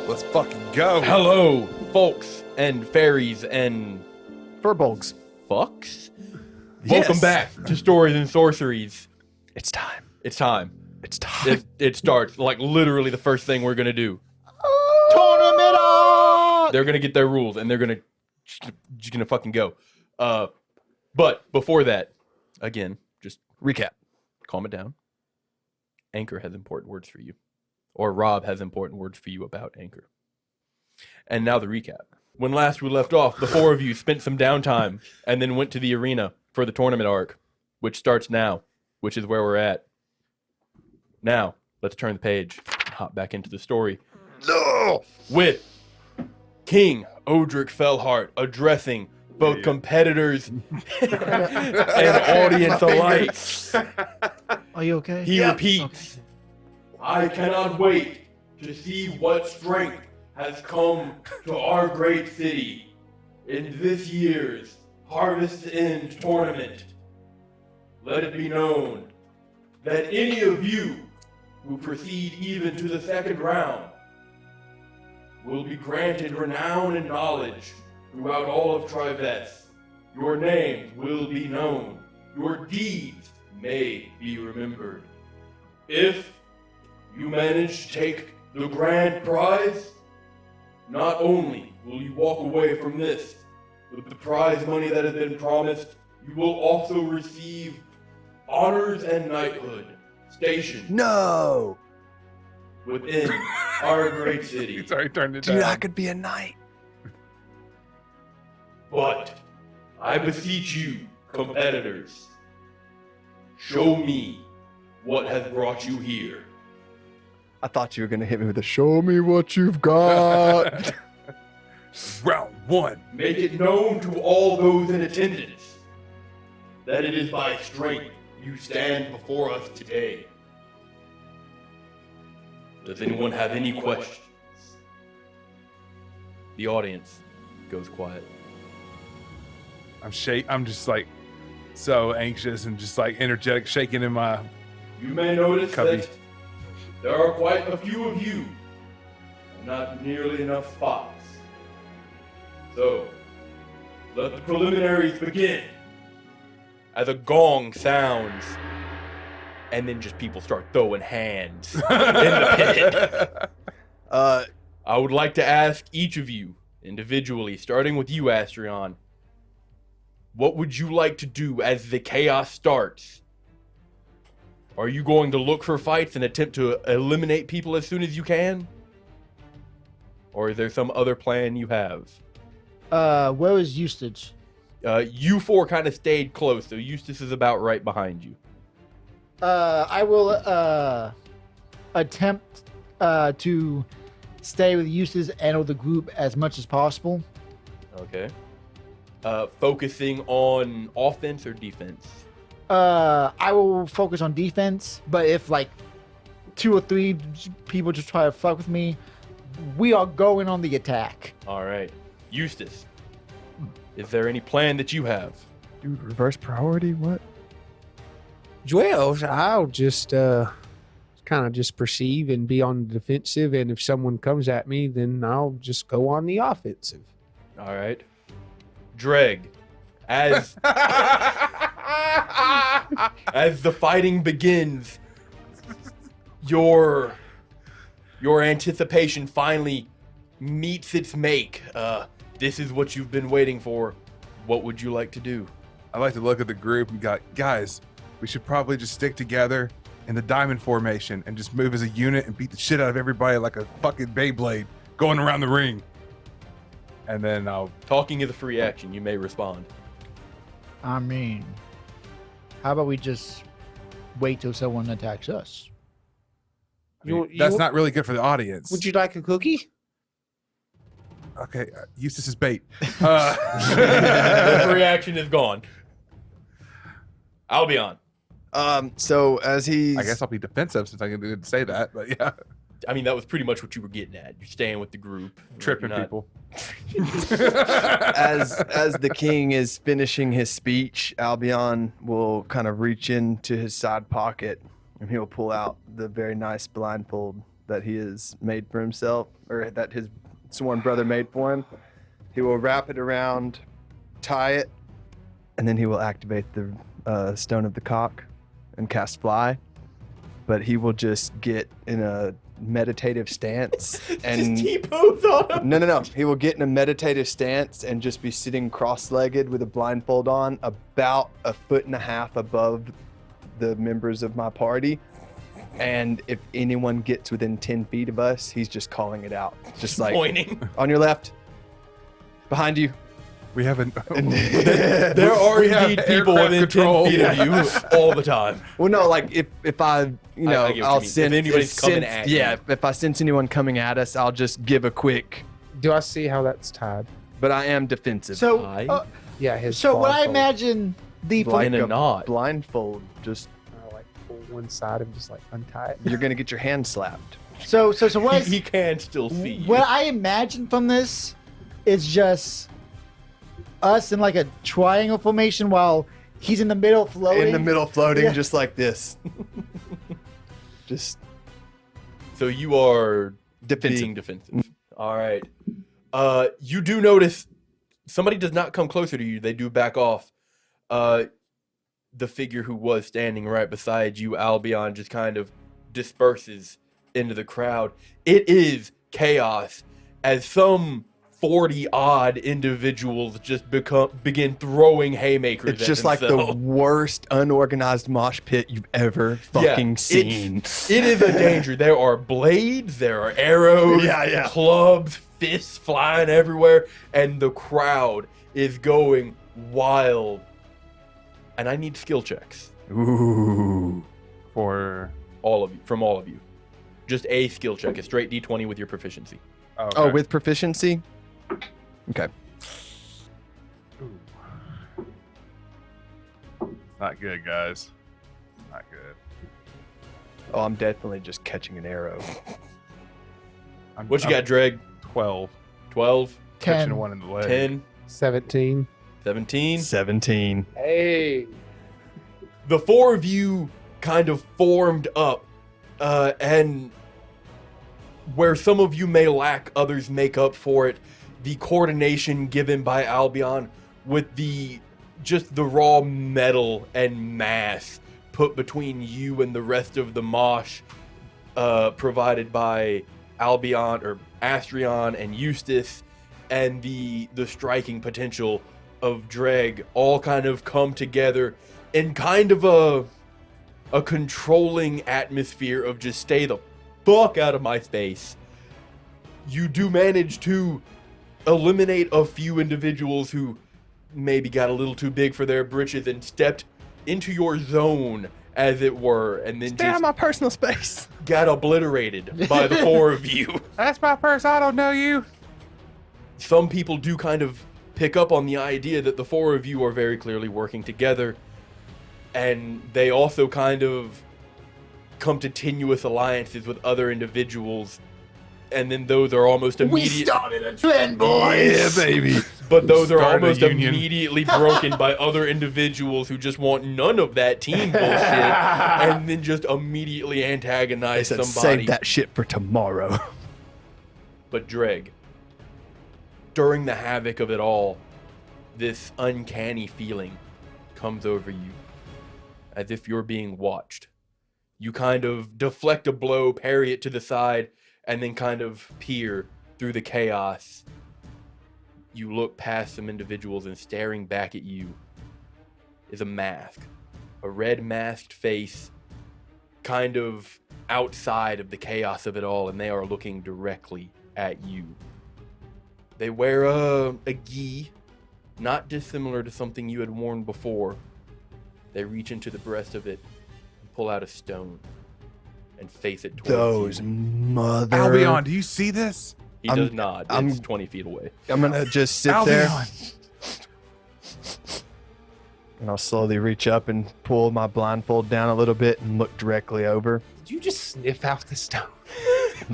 Let's fucking go. Hello, folks and fairies and Furbolgs. fucks. Yes. Welcome back to Stories and Sorceries. It's time. It's time. It's time. It starts like literally the first thing we're gonna do. Tournament on! They're gonna get their rules and they're gonna fucking go. But before that, again, just Recap. calm it down. Anchor has important words for you. Or Rob has important words for you about Anchor. And now the recap. When last we left off, the four of you spent some downtime and then went to the arena for the tournament arc, which starts now, which is where we're at. Now, let's turn the page and hop back into the story. No. With King Odric Fellheart addressing both competitors and audience alike. Are you okay? He repeats, I cannot wait to see what strength has come to our great city in this year's Harvest End tournament. Let it be known that any of you who proceed even to the second round will be granted renown and knowledge throughout all of Trivest. Your names will be known. Your deeds may be remembered. If you manage to take the grand prize, not only will you walk away from this with the prize money that has been promised, you will also receive honors and knighthood stationed No! within our great city. He's already turned it Dude, down. I could be a knight. But I beseech you, competitors, show me what has brought you here. I thought you were going to hit me with a show me what you've got. Round one. Make it known to all those in attendance that it is by strength you stand before us today. Does anyone have any questions? The audience goes quiet. I'm just like so anxious and just like energetic, shaking in my. You may notice Cubby. that there are quite a few of you, and not nearly enough spots. So, let the preliminaries begin. As a gong sounds, and then just people start throwing hands in the pit. I would like to ask each of you, individually, starting with you, Astrion, what would you like to do as the chaos starts? Are you going to look for fights and attempt to eliminate people as soon as you can? Or is there some other plan you have? Where is Eustace? You four kind of stayed close, so Eustace is about right behind you. I will attempt to stay with Eustace and with the group as much as possible. Okay. Focusing on offense or defense? I will focus on defense, but if like 2 or 3 people just try to fuck with me, we are going on the attack. All right. Eustace, is there any plan that you have? Dude, reverse priority? What? Well, I'll just kind of just perceive and be on the defensive, and if someone comes at me, then I'll just go on the offensive. All right. Dreg, as the fighting begins, your anticipation finally meets its make. This is what you've been waiting for. What would you like to do? I like to look at the group and go, guys, we should probably just stick together in the diamond formation and just move as a unit and beat the shit out of everybody like a fucking Beyblade going around the ring. And then I'll... Talking is a free action. You may respond. I mean, how about we just wait till someone attacks us? I mean, that's not really good for the audience. Would you like a cookie? Okay, Eustace is bait. The reaction is gone. Albion. So as he's I guess I'll be defensive since I can say that, but yeah. I mean, that was pretty much what you were getting at. You're staying with the group. Tripping You're not- people. as the king is finishing his speech, Albion will kind of reach into his side pocket and he'll pull out the very nice blindfold that he has made for himself, or that his sworn brother made for him. He will wrap it around, tie it, and then he will activate the Stone of the Cock and cast Fly. But he will just get in a meditative stance and Just T-pose on him. no. He will get in a meditative stance and just be sitting cross-legged with a blindfold on, about 1.5 feet above the members of my party. And if anyone gets within 10 feet of us, he's just calling it out. Just like, Pointing. on your left, behind you. We haven't. There are We have indeed people aircraft within control. 10 feet of you all the time. Well, no, like if I, I get what you I'll mean. send. If anybody's coming at you. Yeah, if I sense anyone coming at us, I'll just give a quick. Do I see how that's tied? But I am defensive. So, Yeah, his. so what I blindfold. imagine the like in a knot. blindfold, just Like pull one side and just like untie it. you're gonna get your hand slapped. so what He can still see you. what I imagine from this is just us in like a triangle formation while he's in the middle floating. In the middle, floating, Yeah. just like this. Just So you are defensive. being defensive. All right. You do notice somebody does not come closer to you. They do back off. The figure who was standing right beside you, Albion, just kind of disperses into the crowd. It is chaos as some 40-odd individuals just begin throwing haymakers It's at just like the themselves. worst unorganized mosh pit you've ever fucking seen. It is a danger. There are blades, there are arrows, Yeah. clubs, fists flying everywhere, and the crowd is going wild. And I need skill checks. Ooh. For. From all of you. Just a skill check, a straight D20 with your proficiency. Okay. Oh, with proficiency? Okay. Ooh. It's not good, guys. Not good. Oh, I'm definitely just catching an arrow. What you got, Dreg? 12. 12, 10. Catching one in the leg. 10, 17. 17. 17. Hey. The four of you kind of formed up, and where some of you may lack, others make up for it. The coordination given by Albion with the raw metal and mass put between you and the rest of the mosh, provided by Albion or Astrion and Eustace, and the striking potential of Dreg all kind of come together in kind of a controlling atmosphere of just stay the fuck out of my space. You do manage to eliminate a few individuals who maybe got a little too big for their britches and stepped into your zone, as it were, and then Stay out of just my personal space. got obliterated by the four of you. That's my purse. I don't know you. Some people do kind of pick up on the idea that the four of you are very clearly working together, and they also kind of come to tenuous alliances with other individuals, and then those are almost We immediate. started a trend, boys. baby. But those are Started a almost union. immediately broken by other individuals who just want none of that team bullshit, and then just immediately I antagonize said, somebody. save that shit for tomorrow. But Dreg, during the havoc of it all, this uncanny feeling comes over you, as if you're being watched. You kind of deflect a blow, parry it to the side, and then kind of peer through the chaos. You look past some individuals, and staring back at you is a mask. A red masked face, kind of outside of the chaos of it all, and they are looking directly at you. They wear a gi, not dissimilar to something you had worn before. They reach into the breast of it and pull out a stone and face it towards Those you. mother. Albion, do you see this? He I'm- does not. I'm- It's 20 feet away. I'm gonna just sit there, Albion. and I'll slowly reach up and pull my blindfold down a little bit and look directly over. Did you just sniff out the stone?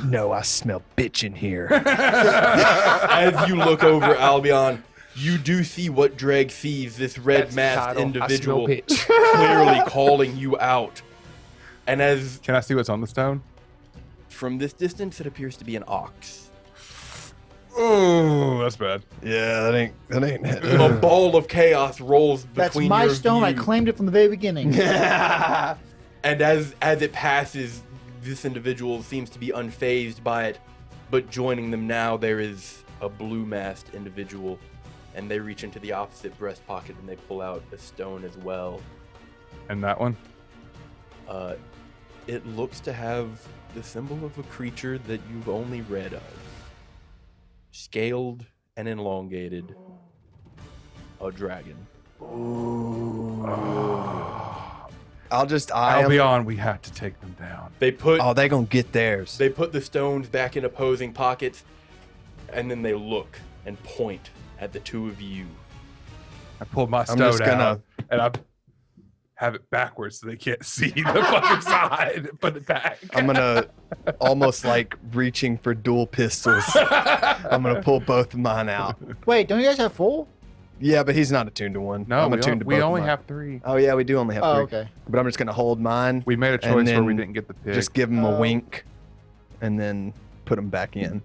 No, I smell bitch in here. As you look over Albion, you do see what Dreg sees, this That's red the masked title. individual I smell pitch. clearly calling you out. And as Can I see what's on the stone? from this distance, it appears to be an ox. Oh, that's bad. Yeah, that ain't A ball of chaos rolls That's between my your stone. I view. claimed it from the very beginning. And as it passes, this individual seems to be unfazed by it. But joining them now, there is a blue-masked individual, and they reach into the opposite breast pocket and they pull out a stone as well. And that one? It looks to have the symbol of a creature that you've only read of. Scaled and elongated. A dragon. I'll just eye 'em. Albion, we have to take them down. They put Oh, they gonna get theirs. They put the stones back in opposing pockets, and then they look and point at the two of you. I pulled my I'm stone just out, gonna- and I have it backwards so they can't see the fucking side. Put it back. I'm gonna almost like reaching for dual pistols. I'm gonna pull both of mine out. Wait, don't you guys have full? Yeah, but he's not attuned to one. No, I'm attuned to we both of only mine. have 3. Oh yeah, we do only have Oh, 3. okay. But I'm just gonna hold mine. We made a And choice where we then didn't get the pig. Just give him a Oh. wink, and then put him back in.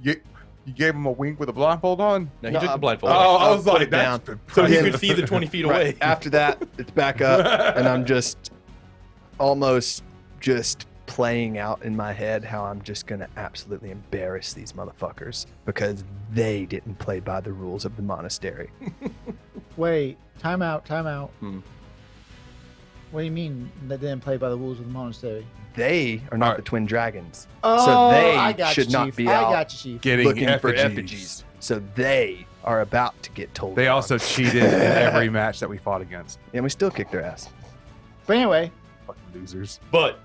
You gave him a wink with a blindfold on? Now he No, took the I'm- blindfold Oh, off, I was put like, it down. that's so he Yeah. could see the 20 feet Right. away. After that, it's back up, and I'm just almost just playing out in my head how I'm just gonna absolutely embarrass these motherfuckers because they didn't play by the rules of the monastery. Wait, time out, time out. Hmm. What do you mean that they didn't play by the rules of the monastery? They are not Alright. the twin dragons, Oh, they I got should you, not Chief. be I out got you, Chief. Getting looking for effigies. effigies. So they are about to get told. They on. also cheated in every match that we fought against. and we still kicked their ass. But anyway, Fucking losers. But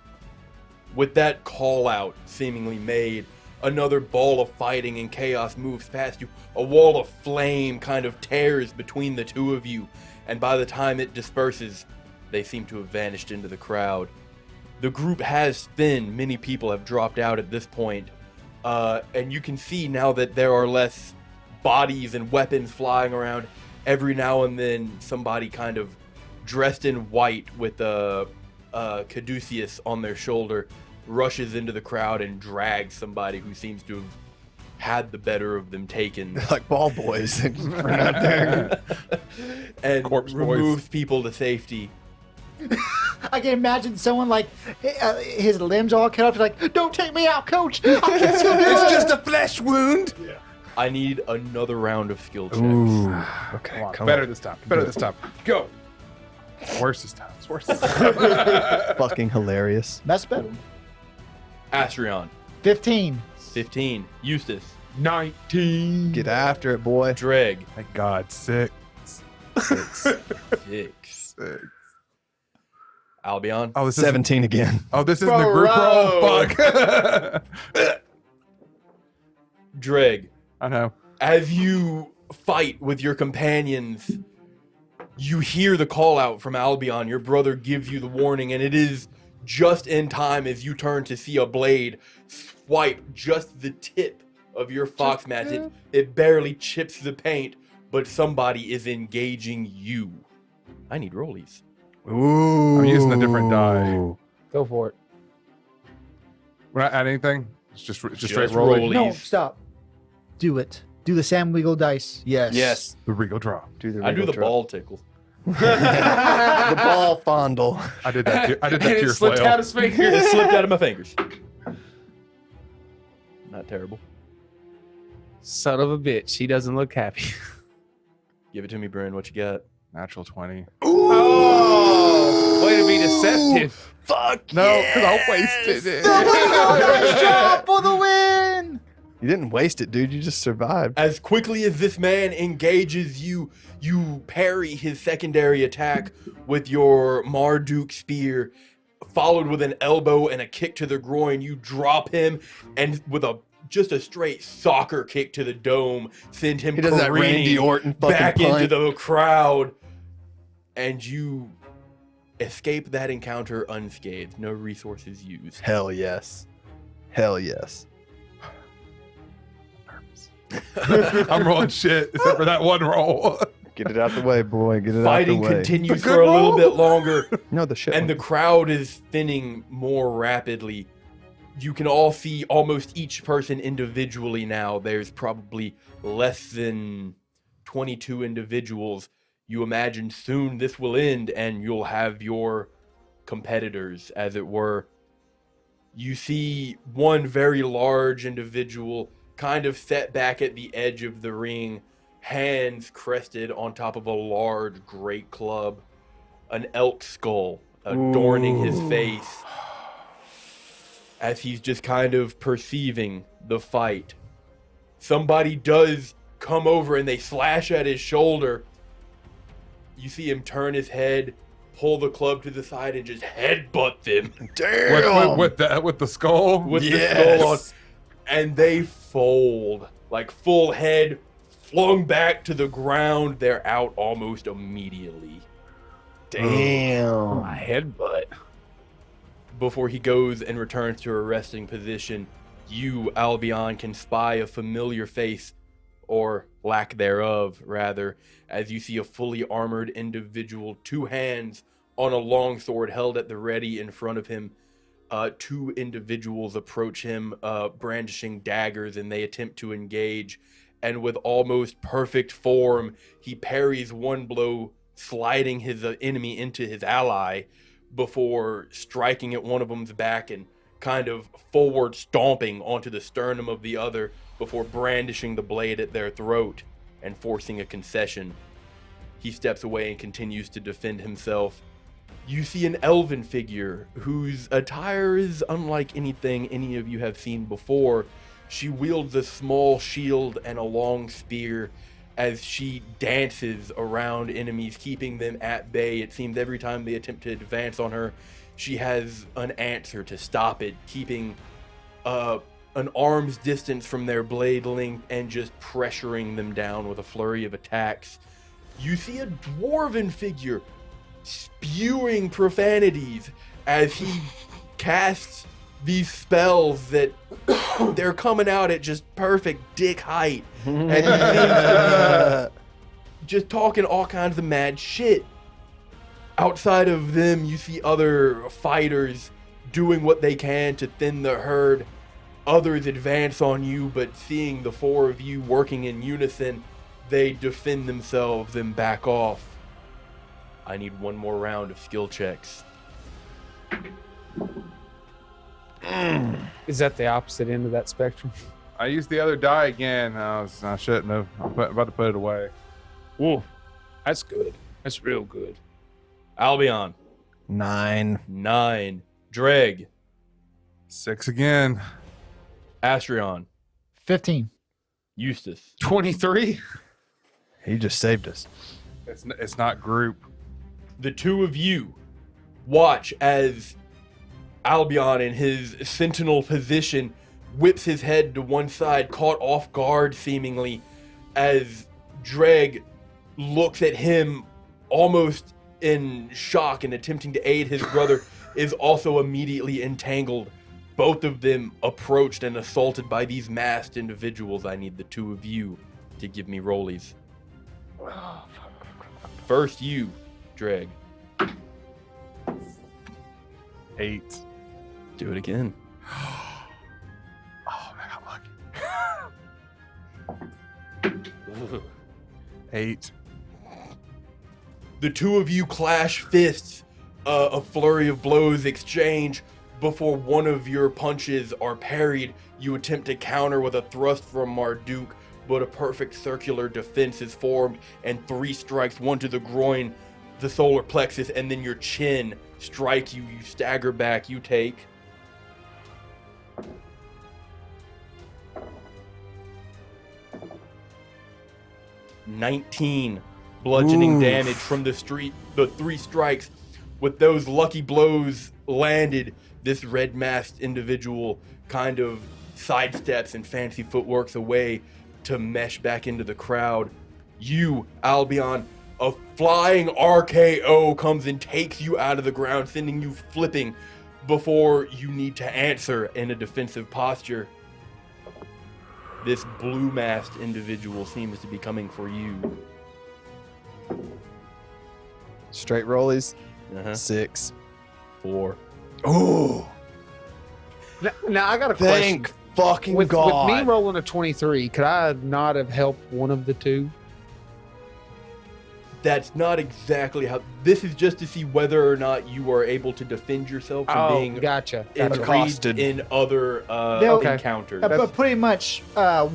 with that call out seemingly made, another ball of fighting and chaos moves past you. A wall of flame kind of tears between the two of you, and by the time it disperses, they seem to have vanished into the crowd. The group has thinned. Many people have dropped out at this point. And you can see now that there are less bodies and weapons flying around. Every now and then, somebody kind of dressed in white with a caduceus on their shoulder rushes into the crowd and drags somebody who seems to have had the better of them taken. Like ball boys. We're not there. And Corpse boys. removes people to safety. I can imagine someone like his limbs all cut off. Like, don't take me out, coach. I can still do it. a flesh wound. I need another round of skill checks. Ooh. Okay, come Better on. this time. Better this time. Go. It's worse this time. It's worse this time. Fucking hilarious. That's better. Astrion, 15. 15. Eustace, 19. Get after it, boy. Dreg, Thank God. 6. 6. Albion, Oh, this is 17 again. Oh, this isn't a group roll. Fuck. Dreg. I know. As you fight with your companions, you hear the call out from Albion. Your brother gives you the warning, and it is just in time as you turn to see a blade swipe just the tip of your fox match. It barely chips the paint, but somebody is engaging you. I need rollies. Ooh. I'm using a different die. Go for it. We're not adding anything. It's just straight Just rolling. roll. No, Please. stop. Do it. Do the Sam Wiggle dice. Yes. The regal draw. Do the I do regal the drop. ball tickle. The ball fondle. I did that. I did that And to it your slipped flail. out his finger. It slipped out of my fingers. Not terrible. Son of a bitch. He doesn't look happy. Give it to me, Bryn. What you got? Natural 20. Oh, way to be deceptive. Fuck No, because I wasted it. Nice job for the win. You didn't waste it, dude. You just survived. As quickly as this man engages you, you parry his secondary attack with your Marduk spear, followed with an elbow and a kick to the groin. You drop him, and with a just a straight soccer kick to the dome, send him He does that Randy careening Orton fucking back into punt. the crowd, and you escape that encounter unscathed. No resources used. Hell yes. Hell yes. I'm rolling shit except for that one roll. Get it out the way, boy. Get it Fighting out the way. continues The good for a little roll? bit longer, No, the shit. and the crowd is thinning more rapidly. You can all see almost each person individually now. There's probably less than 22 individuals. You imagine soon this will end and you'll have your competitors, as it were. You see one very large individual kind of set back at the edge of the ring, hands crested on top of a large great club, an elk skull adorning his face, as he's just kind of perceiving the fight. Somebody does come over and they slash at his shoulder. You see him turn his head, pull the club to the side, and just headbutt them with the skull. with the skull on. And they fold, like full head, flung back to the ground. They're out almost immediately. Damn. My headbutt. Before he goes and returns to a resting position, you, Albion, can spy a familiar face, or lack thereof, rather, as you see a fully armored individual, two hands on a longsword held at the ready in front of him. Two individuals approach him, brandishing daggers, and they attempt to engage. And with almost perfect form, he parries one blow, sliding his enemy into his ally, before striking at one of them's back and kind of forward stomping onto the sternum of the other before brandishing the blade at their throat and forcing a concession. He steps away and continues to defend himself. You see an elven figure whose attire is unlike anything any of you have seen before. She wields a small shield and a long spear as she dances around enemies, keeping them at bay. It seems every time they attempt to advance on her, she has an answer to stop it, keeping an arm's distance from their blade length and just pressuring them down with a flurry of attacks. You see a dwarven figure spewing profanities as he casts these spells that they're coming out at just perfect dick height. And he seems to be just talking all kinds of mad shit. Outside of them, you see other fighters doing what they can to thin the herd. Others advance on you, but seeing the four of you working in unison, they defend themselves and back off. I need one more round of skill checks. Is that the opposite end of that spectrum? I used the other die again. I shouldn't have. I'm about to put it away. Whoa, that's good. That's real good. Albion, 9. Dreg, 6 again. Astrion, 15. Eustace. 23. He just saved us. It's not group. The two of you watch as Albion, in his sentinel position, whips his head to one side, caught off guard seemingly, as Dreg looks at him almost in shock and attempting to aid his brother, is also immediately entangled. Both of them approached and assaulted by these masked individuals. I need the two of you to give me rollies. First you, Dreg. 8. Do it again. Oh man, I'm lucky. 8. The two of you clash fists. A flurry of blows exchange. Before one of your punches are parried, you attempt to counter with a thrust from Marduk, but a perfect circular defense is formed, and 3 strikes, one to the groin, the solar plexus, and then your chin strike you. You stagger back. You take 19 bludgeoning damage from the 3 strikes. With those lucky blows landed, this red masked individual kind of sidesteps and fancy footworks away to mesh back into the crowd. You, Albion, a flying RKO comes and takes you out of the ground, sending you flipping before you need to answer in a defensive posture. This blue-masked individual seems to be coming for you. Straight rollies. Uh-huh. 6. 4. Oh, Now I got a question. thank fucking With God. me rolling a 23, could I not have helped one of the two? That's not exactly how. This is just to see whether or not you are able to defend yourself from being gotcha. Accosted. in other Okay. encounters. But pretty much,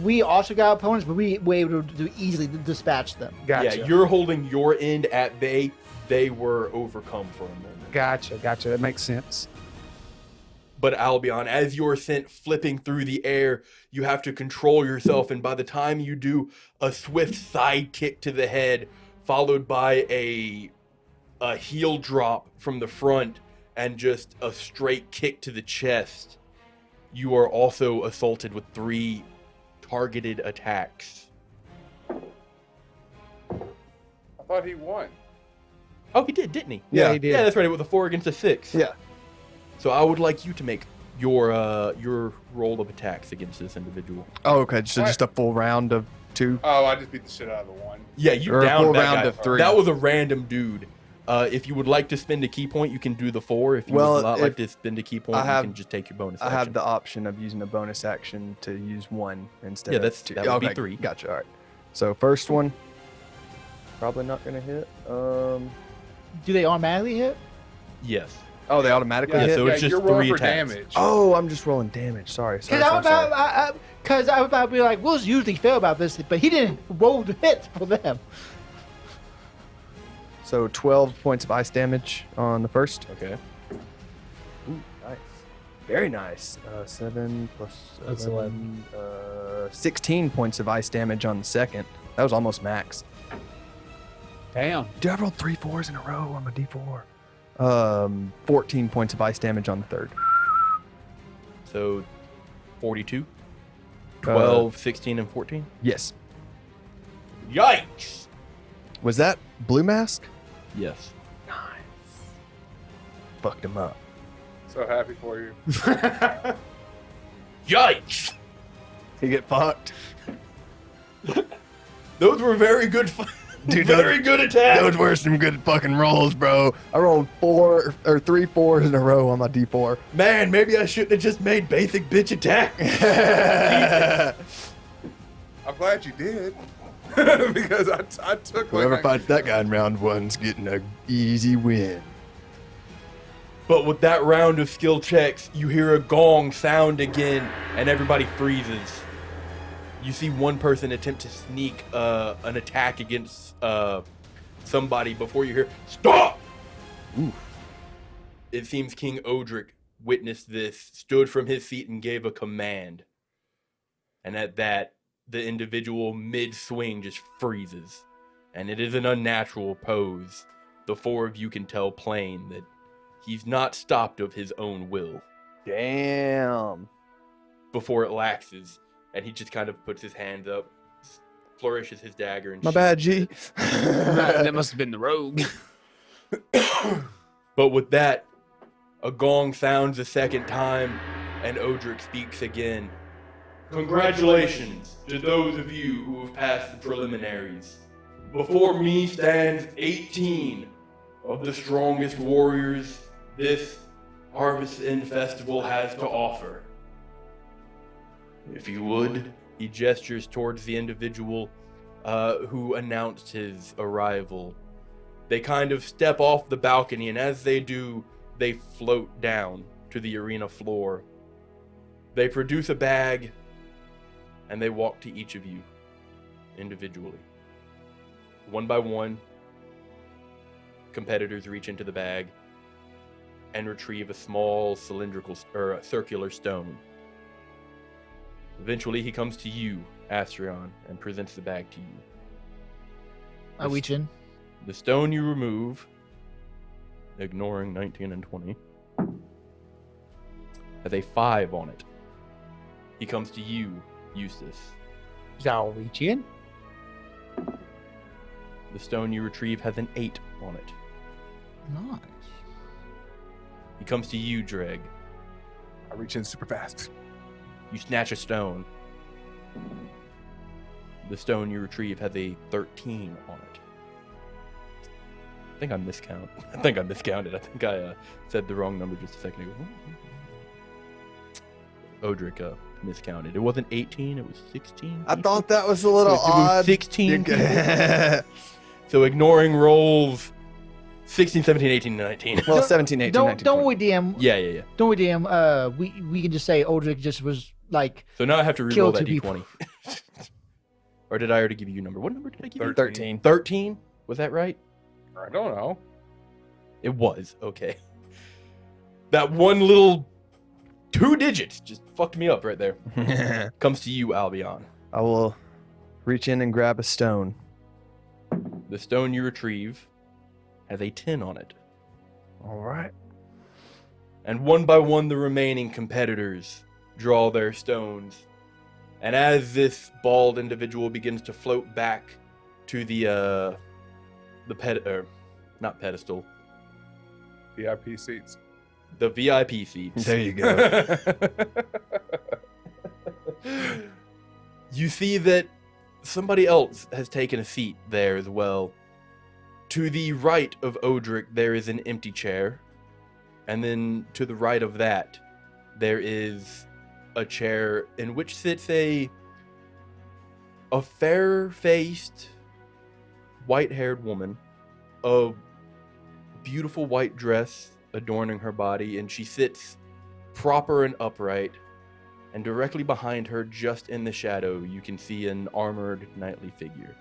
we also got opponents, but we were able to easily dispatch them. Gotcha. Yeah, you're holding your end at bay. They were overcome for a moment. Gotcha. That makes sense. But Albion, as you're sent flipping through the air, you have to control yourself, and by the time you do, a swift side kick to the head, followed by a heel drop from the front, and just a straight kick to the chest. You are also assaulted with 3 targeted attacks. I thought he won. Oh, he did, didn't he? Yeah, he did. Yeah, that's right. With a 4 against a 6. Yeah. So I would like you to make your roll of attacks against this individual. Oh, okay. So just a full round of 2. Oh, I just beat the shit out of the one. Yeah, you Or a downed full that round guy. of 3. That was a random dude. If you would like to spend a key point, you can do the 4. If you Well, would not like if to spend a key point, I have- you can just take your bonus I action. have the option of using a bonus action to use 1 instead Yeah, of that's- 2. that would be Okay, 3. Gotcha. All right. So first one, probably not going to hit. Do they automatically hit? Yes. Oh, they automatically Yeah, hit? so it's just you're rolling 3 for attacks. damage. Oh, I'm just rolling damage. Sorry. Because I was about to be like, Will's usually fair about this, but he didn't roll the hit for them. So 12 points of ice damage on the first. Okay. Ooh, nice. Very nice. 7 plus That's 11. 16 points of ice damage on the second. That was almost max. Damn. Dude, I rolled 3 4s in a row on my D4. 14 points of ice damage on the third. So 42, 12, 16, and 14. Yes. Yikes! Was that blue mask? Yes. Nice. Fucked him up. So happy for you. Yikes! He get fucked. Those were very good. Dude, very good attacks. Those were some good fucking rolls, bro. I rolled 3 4s in a row on my D4. Man, maybe I shouldn't have just made basic bitch attack. I'm glad you did. Because I took Whoever like fights that guy in round 1's getting a easy win. But with that round of skill checks, you hear a gong sound again, and everybody freezes. You see one person attempt to sneak an attack against somebody before you hear, "Stop!" Ooh. It seems King Odric witnessed this, stood from his seat, and gave a command. And at that, the individual mid-swing just freezes. And it is an unnatural pose. The 4 of you can tell plain that he's not stopped of his own will. Damn. Before it laxes, and he just kind of puts his hands up, flourishes his dagger, and My bad, G. That must have been the rogue. But with that, a gong sounds a second time, and Odric speaks again. Congratulations to those of you who have passed the preliminaries. Before me stands 18 of the strongest warriors this Harvest End Festival has to offer. If you would, he gestures towards the individual who announced his arrival. They kind of step off the balcony, and as they do, they float down to the arena floor. They produce a bag, and they walk to each of you individually. One by one, competitors reach into the bag and retrieve a small cylindrical or circular stone. Eventually, he comes to you, Astrion, and presents the bag to you. I reach in. The stone you remove, ignoring 19 and 20, has a 5 on it. He comes to you, Eustace. I'll reach in. The stone you retrieve has an 8 on it. Nice. He comes to you, Dreg. I reach in super fast. You snatch a stone. The stone you retrieve has a 13 on it. I think I miscounted. I think I said the wrong number just a second ago. Odric miscounted. It wasn't 18, it was 16. I thought that was a little It was odd. 16. So ignoring rolls 16, 17, 18, 19. Well, 17, 18, Don't 19, don't 20. worry, DM. Yeah. Don't worry, DM. We can just say Odric just was like So now I have to Kill reroll that 2 d20. Or did I already give you a number? What number did I give you? 13. 13? Was that right? I don't know. It was. Okay. That one little 2 digits just fucked me up right there. Comes to you, Albion. I will reach in and grab a stone. The stone you retrieve has a 10 on it. All right. And one by one, the remaining competitors draw their stones. And as this bald individual begins to float back to the not pedestal, VIP seats. the VIP seats, There you go. you see that somebody else has taken a seat there as well. To the right of Odric, there is an empty chair. And then to the right of that, there is a chair in which sits a fair-faced, white-haired woman, a beautiful white dress adorning her body, and she sits proper and upright. And directly behind her, just in the shadow, you can see an armored knightly figure.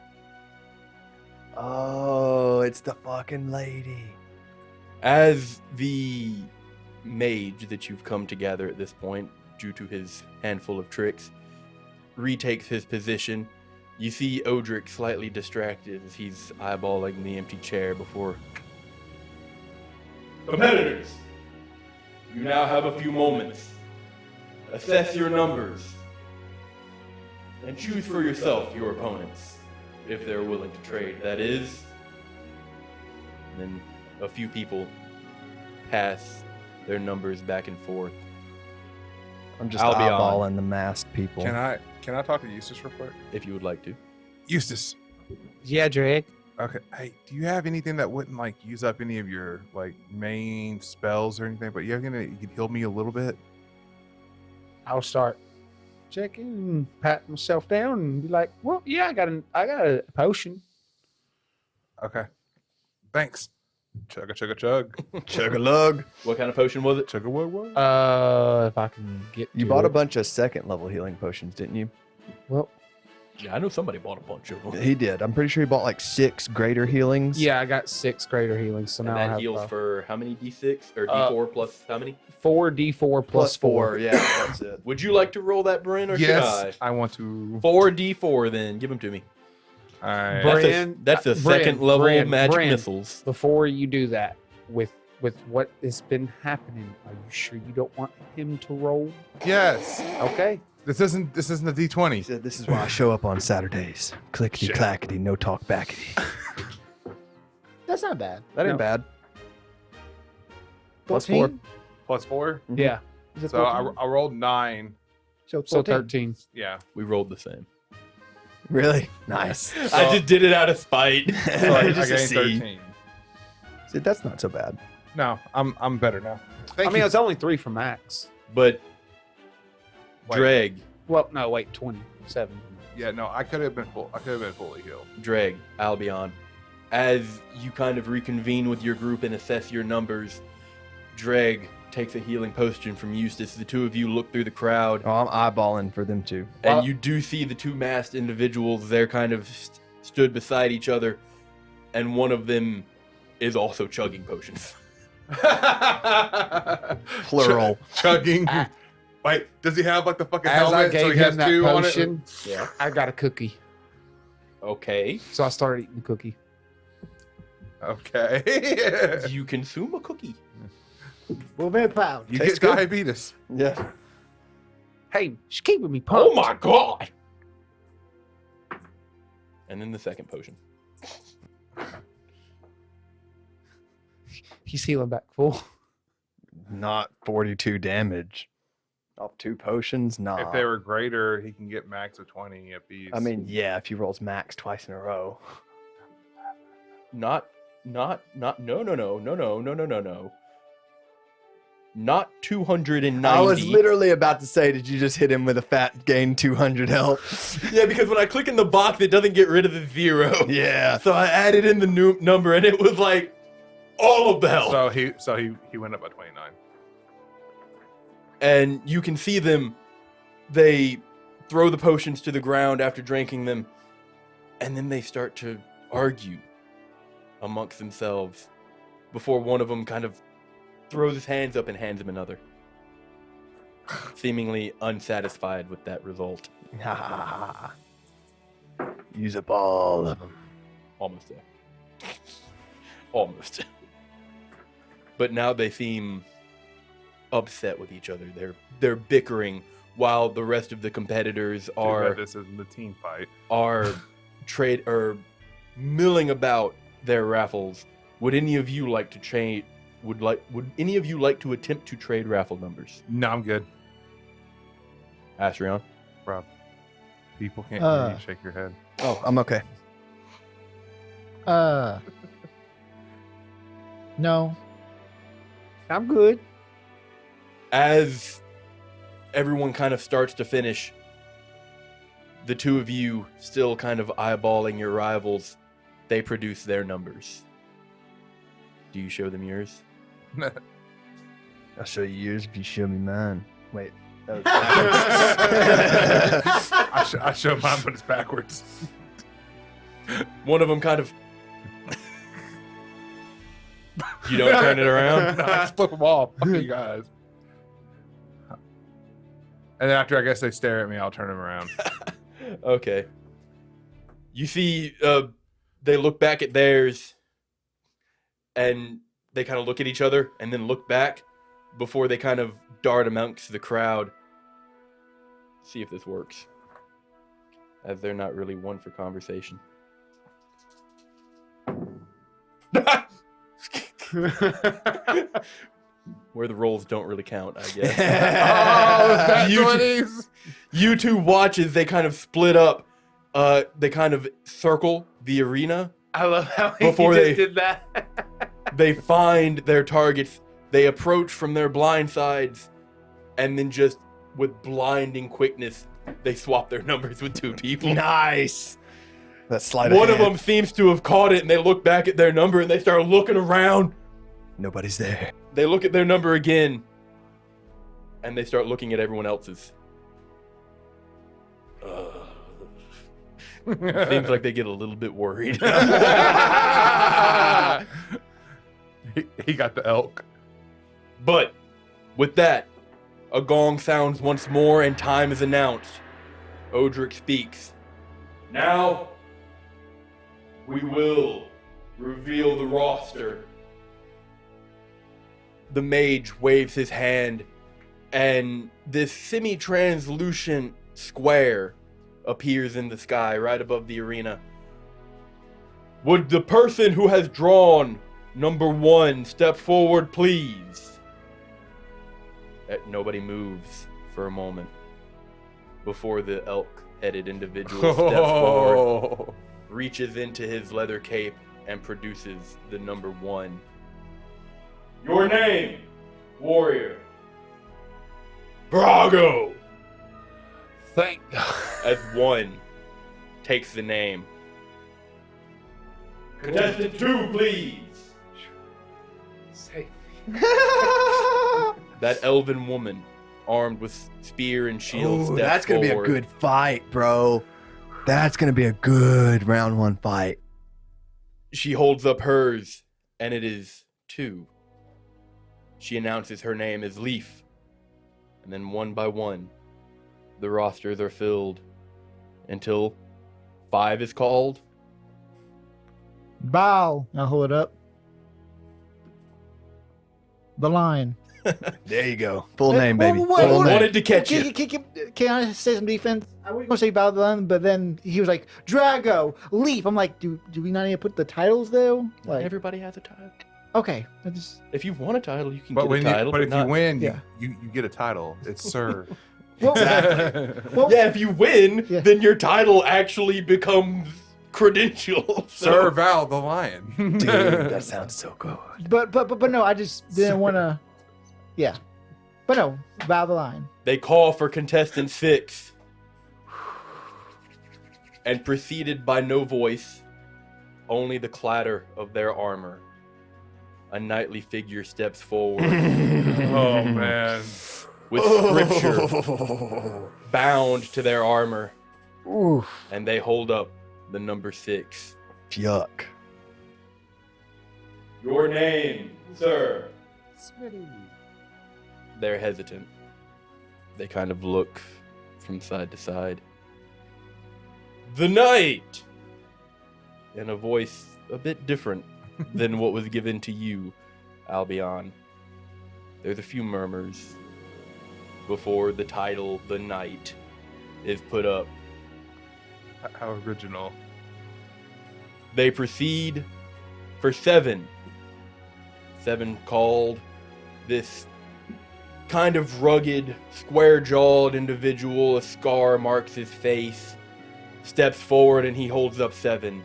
Oh, it's the fucking lady. As the mage that you've come to gather at this point, due to his handful of tricks, retakes his position, you see Odric slightly distracted as he's eyeballing the empty chair before... Competitors, you now have a few moments. Assess your numbers. And choose for yourself your opponents, if they're willing to trade, that is. And then a few people pass their numbers back and forth. I'm just Albion. eyeballing the masked people. Can I talk to Eustace real quick? If you would like to. Eustace. Yeah, Drake. Okay. Hey, do you have anything that wouldn't like use up any of your like main spells or anything? But you could heal me a little bit? I'll start checking and pat myself down and be like, well, yeah, I got a potion. Okay. Thanks. Chug a chug a chug. Chug a lug. What kind of potion was it? Chug a wug wug. If I can get You to bought a it. bunch of second level healing potions, didn't you? Well, Yeah, I know somebody bought a bunch of them. He did. I'm pretty sure he bought like 6 greater healings. yeah, I got 6 greater healings, so And now I that have heals for how many d6? Or d4 plus how many? 4d4 Plus 4. 4. Yeah, that's it. Would you like to roll that, Bryn, or Yes, should I want to. 4d4 then. Give them to me. All right. Bryn, That's a Bryn, second level Bryn, magic Bryn. missiles. Before you do that, with what has been happening, are you sure you don't want him to roll? Yes. Okay. This isn't a He D20. said, "This is why I show up on Saturdays. Clickety Shit. clackety, no talk backety." that's not bad. That ain't No. bad. Plus 4. 14? Plus 4. Yeah. Is it So 14? I rolled 9. So So 14. 13. Yeah. We rolled the same. Really? Nice. I just did it out of spite. So I Just a gained C. 13. See, that's not so bad. No, I'm better now. Thank I mean, you. it's only 3 for max. But Wait. Dreg, Well, no, wait, 27. Yeah, no, I could have been fully healed. Dreg, Albion, as you kind of reconvene with your group and assess your numbers, Dreg takes a healing potion from Eustace. The two of you look through the crowd, Oh, I'm eyeballing for them too. and you do see the 2 masked individuals. They're kind of stood beside each other, and one of them is also chugging potions. Plural. Chugging. Wait, does he have like the fucking As I helmet so gave he has him that 2 on it? potion, Yeah. I got a cookie. Okay. So I started eating the cookie. Okay. You consume a cookie. We're very proud. You Tastes get good. diabetes. Yeah. Hey, she's keeping me pumped. Oh my god! And then the second potion. He's healing back full. Not 42 damage. Off 2 potions? Nah. If they were greater, he can get max of 20 apiece. I mean, yeah, if he rolls max twice in a row. No. Not 290. I was literally about to say, did you just hit him with a fat gain 200 health? Yeah, because when I click in the box, it doesn't get rid of the 0. Yeah. So I added in the new number, and it was like all of the health. So he went up by 29. And you can see them. They throw the potions to the ground after drinking them, and then they start to argue amongst themselves before one of them kind of throws his hands up and hands him another, seemingly unsatisfied with that result. Use up all of them. Almost there. Almost. But now they seem upset with each other. They're bickering while the rest of the competitors are This isn't the team fight. milling about their raffles. Would any of you like to trade? Would any of you like to attempt to trade raffle numbers? No, I'm good. Astrion? Rob. People can't hear you shake your head. Oh, I'm okay. No. I'm good. As everyone kind of starts to finish, the two of you still kind of eyeballing your rivals, they produce their numbers. Do you show them yours? I'll show you yours if you show me mine. Wait. That was I show mine, but it's backwards. One of them kind of... You don't turn it around? No, I just flip them off. Fuck you guys. And then after I guess they stare at me, I'll turn them around. Okay. You see, they look back at theirs, and they kind of look at each other, and then look back before they kind of dart amongst the crowd. See if this works. As they're not really one for conversation. Where the rolls don't really count, I guess. You two watch as they kind of split up. They kind of circle the arena. I love how Before he they- just did that. They find their targets. They approach from their blind sides. And then just with blinding quickness, they swap their numbers with two people. nice. That sleight One of of hand. them seems to have caught it, and they look back at their number, and they start looking around. Nobody's there. They look at their number again, and they start looking at everyone else's. Seems like they get a little bit worried. he got the elk. But with that, a gong sounds once more, and time is announced. Odric speaks. Now, we will reveal the roster. The mage waves his hand, and this semi-translucent square appears in the sky right above the arena. Would the person who has drawn number 1 step forward, please? Nobody moves for a moment before the elk-headed individual steps forward, reaches into his leather cape, and produces the number 1. Your name, warrior. Brago! Thank God. As 1 takes the name. Contestant 2, please. Say- That elven woman, armed with spear and shield, Ooh, steps that's gonna forward. be a good fight, bro. That's gonna be a good round 1 fight. She holds up hers, and it is 2. She announces her name is Leaf. And then one by one, the rosters are filled until 5 is called. Bow. I'll hold it up. The line. There you go. Full name, baby. Wait, Full wait, name. Wanted to catch you. Can I say some defense? I was gonna say Battle of the Line, but then he was like Drago, Leaf. I'm like, do we not need to put the titles though? Like, Everybody has a title. okay, I just If you want a title, you can But get when a title. if you win, yeah. you get a title. It's Sir. well, well, Yeah, if you win, Yeah. then your title actually becomes credential. Sir Val the Lion. Dude, that sounds so good. but no, I just didn't want to. Yeah, but no, Battle of the Line. They call for contestant 6. And preceded by no voice, only the clatter of their armor. A knightly figure steps forward Oh man. with scripture bound to their armor, Ooh, and they hold up the number 6. yuck. Your name, sir. They're hesitant. They kind of look from side to side. The knight! In a voice a bit different than what was given to you, Albion. There's a few murmurs before the title, The Knight, is put up. How original. They proceed for 7. 7 called. This kind of rugged, square-jawed individual, a scar marks his face, steps forward and he holds up 7.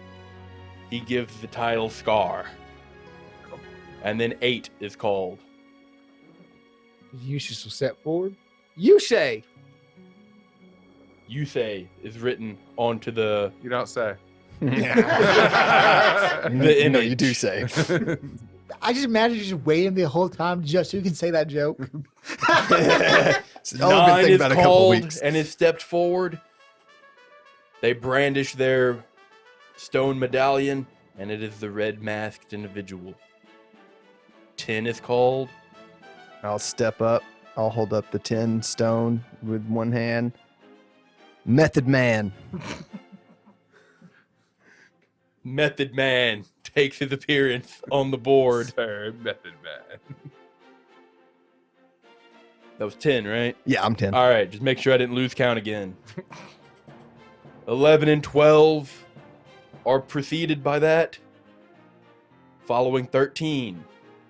He gives the title Scar. And then 8 is called. Eustace will step forward. You say. Yusei is written onto the You don't say. The No, you image. do say. I just imagine you just waiting the whole time just so you can say that joke. I've been 9 thinking is about it a couple called weeks. and is stepped forward. They brandish their stone medallion, and it is the red masked individual. 10 is called. I'll step up. I'll hold up the 10 stone with one hand. Method Man. Method Man takes his appearance on the board. Sir Method Man. That was 10, right? Yeah, I'm 10. All right, just make sure I didn't lose count again. 11 and 12 are preceded by that. Following 13.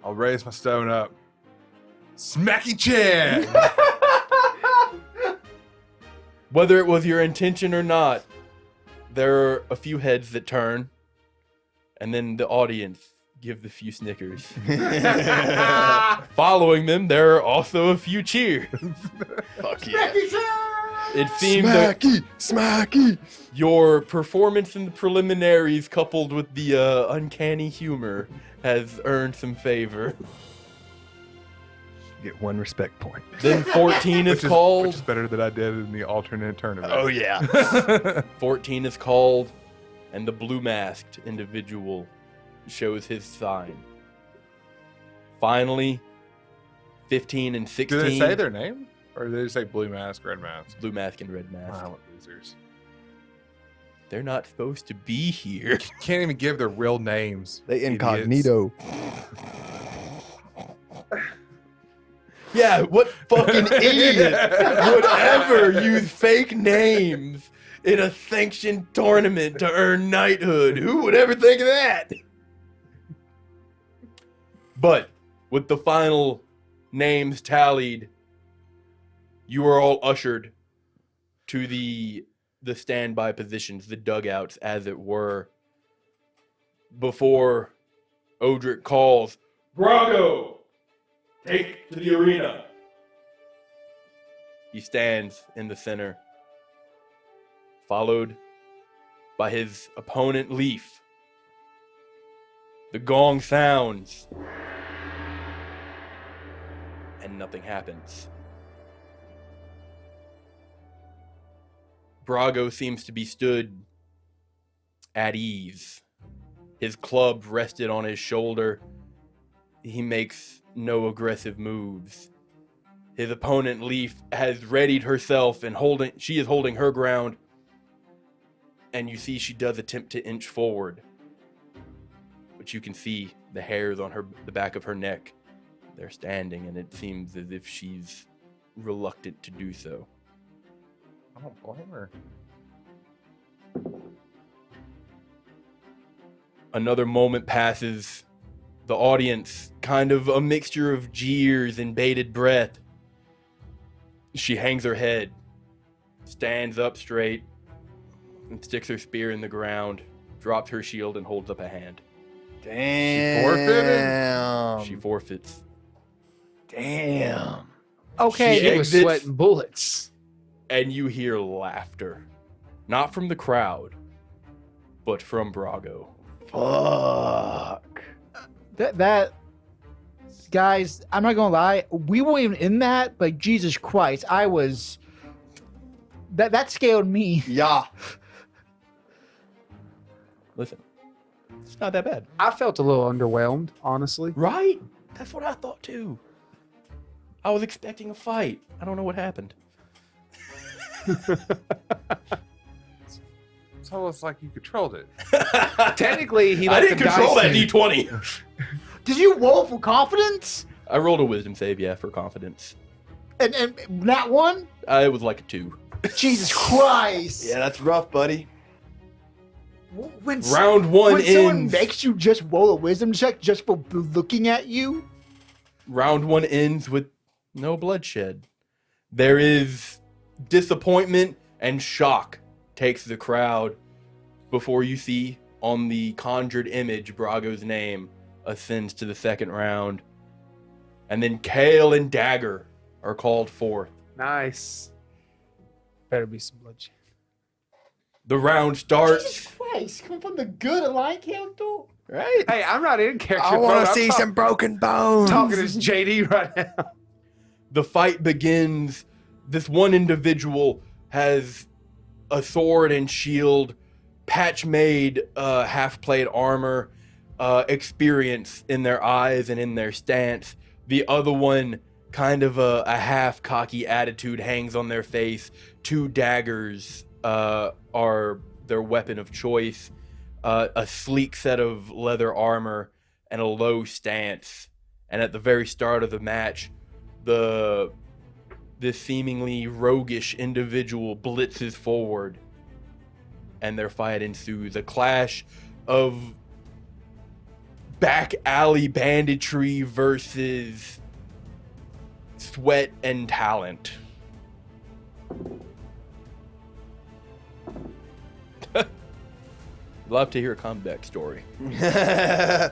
I'll raise my stone up. Smacky Chan! Whether it was your intention or not, there are a few heads that turn, and then the audience give the few snickers. Following them, there are also a few cheers. Fuck yeah. It seems that Smacky! Smacky! your performance in the preliminaries, coupled with the uncanny humor, has earned some favor. Get one respect point. Then 14 is Which called. is better than I did in the alternate tournament. Oh, yeah. 14 is called, and the blue masked individual shows his sign. Finally, 15 and 16. Do they say their name? Or do they just say blue mask, red mask? Blue mask and red mask. Wow, losers. They're not supposed to be here. Can't even give their real names. They idiots. incognito. Yeah, what fucking idiot would ever use fake names in a sanctioned tournament to earn knighthood? Who would ever think of that? But with the final names tallied, you are all ushered to the standby positions, the dugouts, as it were, before Odric calls, Brago! Take to the arena. He stands in the center, followed by his opponent Leaf. The gong sounds, and nothing happens. Brago seems to be stood at ease. His club rested on his shoulder. He makes no aggressive moves. His opponent Leaf has readied herself and she is holding her ground, and you see she does attempt to inch forward, but you can see the hairs on the back of her neck They're standing, and it seems as if she's reluctant to do so. I don't blame her. Another moment passes. The audience, kind of a mixture of jeers and bated breath. She hangs her head, stands up straight, and sticks her spear in the ground, drops her shield, and holds up a hand. Damn. She forfeits. Damn. Okay. She She was exits. sweating bullets. And you hear laughter. Not from the crowd, but from Brago. Fuck. That guys, I'm not gonna lie, we weren't even in that, but Jesus Christ, I was that scared me. Yeah. Listen, it's not that bad. I felt a little underwhelmed, honestly. Right? That's what I thought too. I was expecting a fight. I don't know what happened. Tell us like you controlled it. Technically, he I let didn't the control dice that do- D20. Did you roll for confidence? I rolled a wisdom save, yeah, for confidence. And that one? It was like a 2. Jesus Christ. Yeah, that's rough, buddy. When Round 1 when someone ends. makes you just roll a wisdom check just for looking at you, Round 1 ends with no bloodshed. There is disappointment and shock takes the crowd before you see on the conjured image Brago's name ascends to the second round. And then Kale and Dagger are called forth. Nice. Better be some bloodshed. The round starts. Jesus Christ, coming from the good Alliance character? Right? Hey, I'm not in character. I bro. want to I'm see talk- some broken bones. talking as JD right now. The fight begins. This one individual has a sword and shield, patch-made half-plate armor, experience in their eyes and in their stance. The other one, kind of a half-cocky attitude hangs on their face. 2 daggers are their weapon of choice. A sleek set of leather armor and a low stance. And at the very start of the match, this seemingly roguish individual blitzes forward, and their fight ensues. A clash of back alley banditry versus sweat and talent. Love to hear a comeback story. The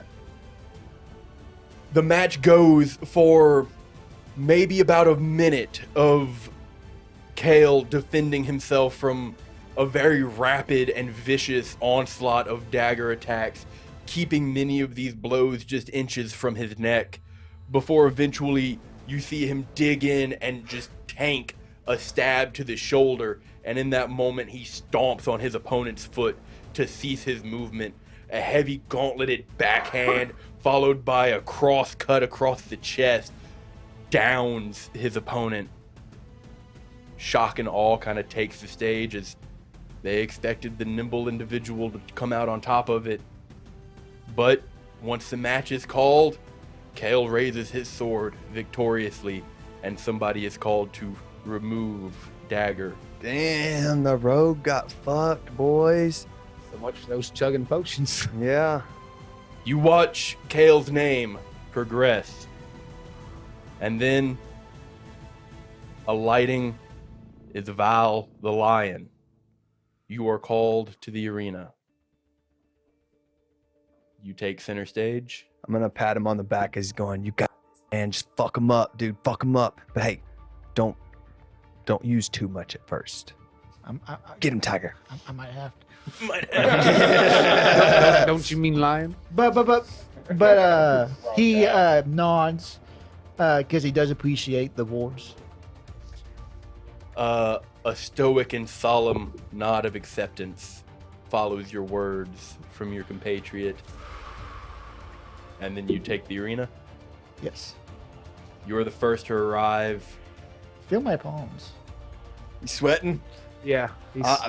match goes for maybe about a minute of Kale defending himself from a very rapid and vicious onslaught of dagger attacks, keeping many of these blows just inches from his neck, before eventually you see him dig in and just tank a stab to the shoulder, and in that moment he stomps on his opponent's foot to cease his movement. A heavy gauntleted backhand followed by a cross cut across the chest downs his opponent. Shock and awe kind of takes the stage as they expected the nimble individual to come out on top of it. But once the match is called, Kale raises his sword victoriously, and somebody is called to remove Dagger. Damn, the rogue got fucked, boys. So much for those chugging potions. Yeah. You watch Kale's name progress, and then alighting is Val the Lion. You are called to the arena. You take center stage. I'm gonna pat him on the back as he's going, you got this, man, just fuck him up, dude. Fuck him up. But hey, don't use too much at first. Get him, Tiger. I might have to. Don't you mean lion? But he nods because he does appreciate the wards. A stoic and solemn nod of acceptance follows your words from your compatriot. And then you take the arena. Yes. You're the first to arrive. Feel my palms. You sweating? Yeah.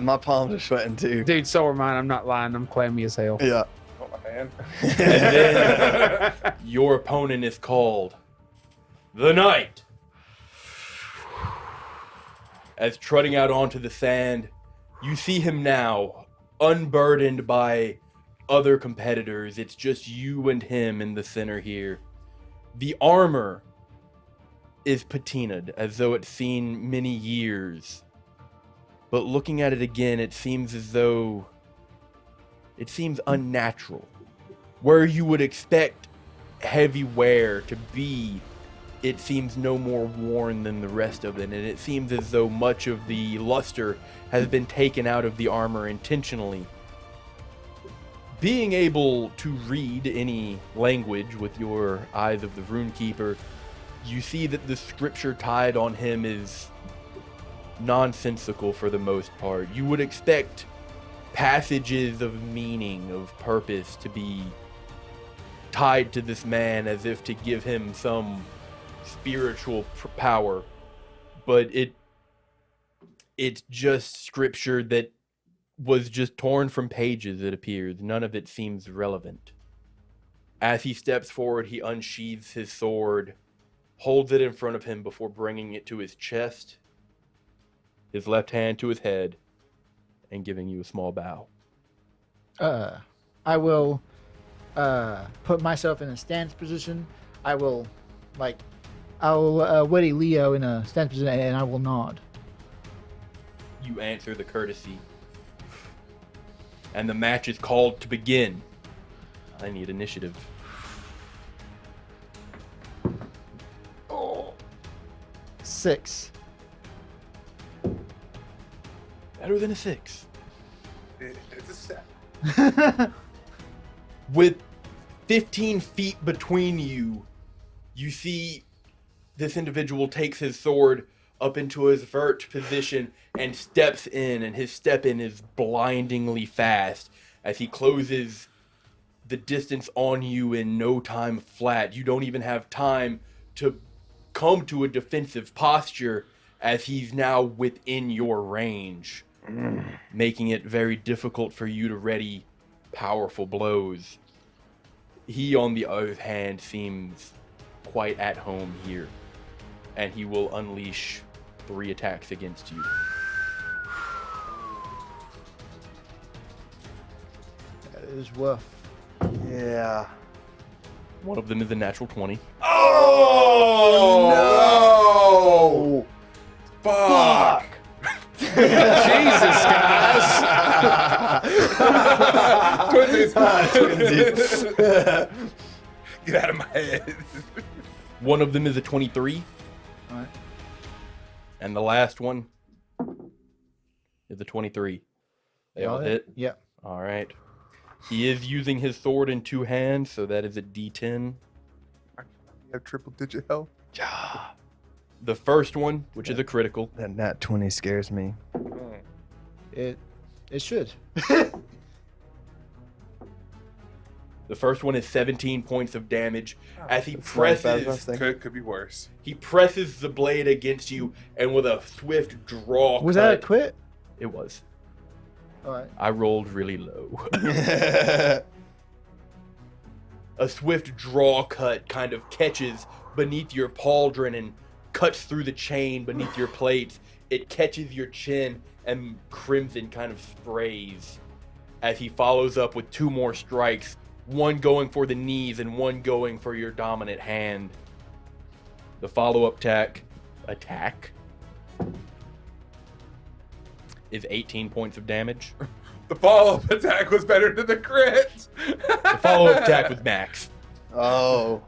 My palms are sweating too. Dude, so are mine. I'm not lying. I'm clammy as hell. Yeah. Oh, my hand. And then your opponent is called. The knight. As trotting out onto the sand, you see him now, unburdened by other competitors. It's just you and him in the center here. The armor is patinaed, as though it's seen many years. But looking at it again, it seems as though it seems unnatural. Where you would expect heavy wear to be, it seems no more worn than the rest of it, and it seems as though much of the luster has been taken out of the armor intentionally. Being able to read any language with your eyes of the Runekeeper, you see that the scripture tied on him is nonsensical for the most part. You would expect passages of meaning, of purpose to be tied to this man as if to give him some spiritual power, but it's just scripture that was just torn from pages, it appears. None of it seems relevant. As he steps forward, he unsheathes his sword, holds it in front of him before bringing it to his chest, his left hand to his head, and giving you a small bow. I will put myself in a stance position. I'll Weddy Leo in a stance position, and I will nod. You answer the courtesy. And the match is called to begin. I need initiative. Oh. 6. Better than a 6. It's a set. With 15 feet between you, you see this individual takes his sword up into his vert position and steps in, and his step in is blindingly fast as he closes the distance on you in no time flat. You don't even have time to come to a defensive posture as he's now within your range, making it very difficult for you to ready powerful blows. He, on the other hand, seems quite at home here, and he will unleash 3 attacks against you. That is rough. Yeah. One of them is a natural 20. Oh no! Fuck! Jesus, guys. Twinsies. Get out of my head. One of them is a 23. Alright. And the last one is a 23. They all hit? Yep. All right. He is using his sword in 2 hands, so that is a D10. You have triple digit health. The first one, which is a critical, That nat 20 scares me. It should. the first one is 17 points of damage as he That's not as bad as I was presses thinking. Could be worse. he presses the blade against you, and with a swift draw Was cut, that a crit? It was. Alright. I rolled really low. A swift draw cut kind of catches beneath your pauldron and cuts through the chain beneath your plates. It catches your chin, and crimson kind of sprays as he follows up with 2 more strikes, one going for the knees and one going for your dominant hand. The follow-up attack is 18 points of damage. The follow-up attack was better than the crit. The follow-up attack was max. Oh.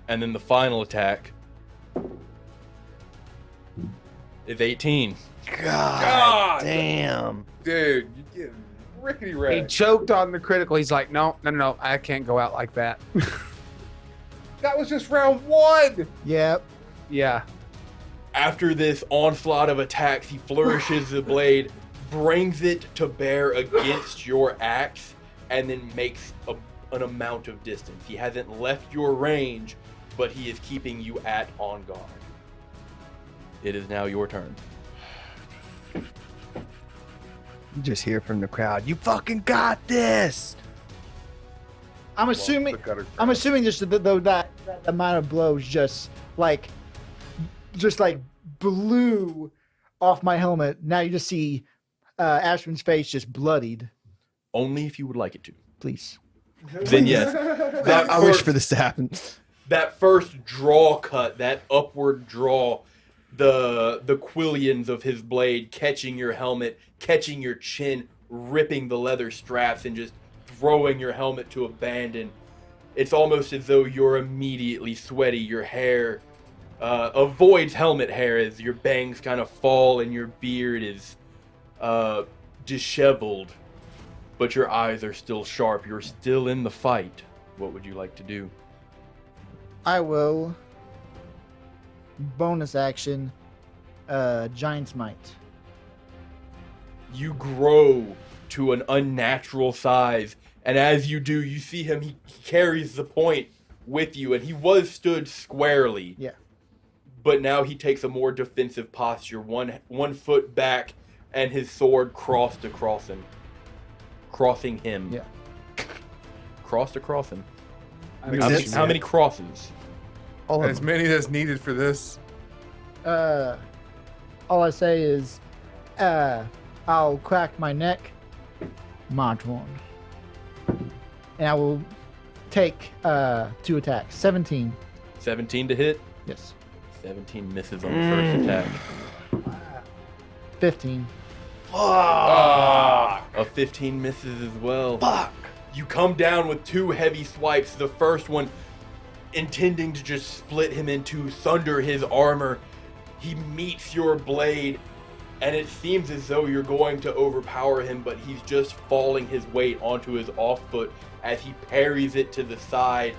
And then the final attack is 18. God damn. Dude, you get rickety He wrecked. choked on the critical. He's like, no, I can't go out like that. That was just round 1. Yep. Yeah. After this onslaught of attacks, he flourishes the blade, brings it to bear against your axe, and then makes an amount of distance. He hasn't left your range, but he is keeping you at on guard. It is now your turn. You just hear from the crowd, you fucking got this. I'm assuming. The gutter I'm crash. assuming just that amount of blows just like blew off my helmet. Now you just see Astrion's face just bloodied. Only if you would like it to. Please. Then yes. That I wish first- for this to happen. That first draw cut, that upward draw, the quillions of his blade catching your helmet, catching your chin, ripping the leather straps, and just throwing your helmet to abandon. It's almost as though you're immediately sweaty. Your hair avoids helmet hair as your bangs kind of fall and your beard is disheveled. But your eyes are still sharp. You're still in the fight. What would you like to do? I will. Bonus action. Giant Smite. You grow to an unnatural size, and as you do, you see him. He carries the point with you, and he was stood squarely. Yeah. But now he takes a more defensive posture, one foot back, and his sword crossed across him. Crossing him. Yeah. Crossed across him. Makes How many, sense. how many crosses? All of As them. many as needed for this. All I say is, I'll crack my neck, March one, and I will take 2 attacks. 17. 17 to hit. Yes. 17 misses on the first attack. 15. A 15 misses as well. Fuck. You come down with 2 heavy swipes. The first one intending to just split him in two, sunder his armor. He meets your blade, and it seems as though you're going to overpower him, but he's just falling his weight onto his off foot as he parries it to the side.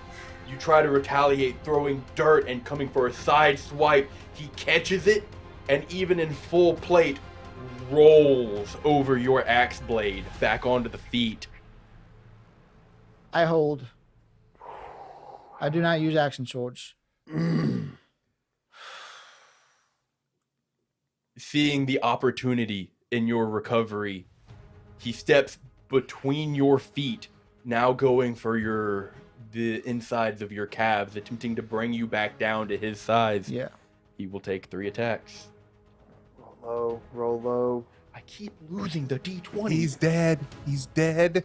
You try to retaliate, throwing dirt and coming for a side swipe. He catches it, and even in full plate, rolls over your axe blade back onto the feet. I hold. I do not use action swords. Seeing the opportunity in your recovery, he steps between your feet, now going for the insides of your calves, attempting to bring you back down to his size. Yeah. He will take 3 attacks. Roll low. I keep losing the D20. He's dead. He's dead.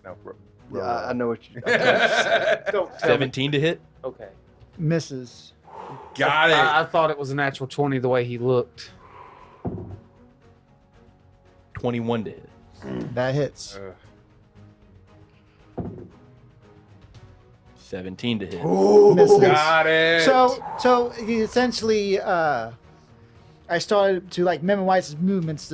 No, Yeah, I know what you. Don't tell me. 17 to hit. Okay. Misses. got it. I thought it was a natural 20 the way he looked. 21 to hit. That hits. 17 to hit. Misses. Got it. So he essentially, I started to like memorize his movements,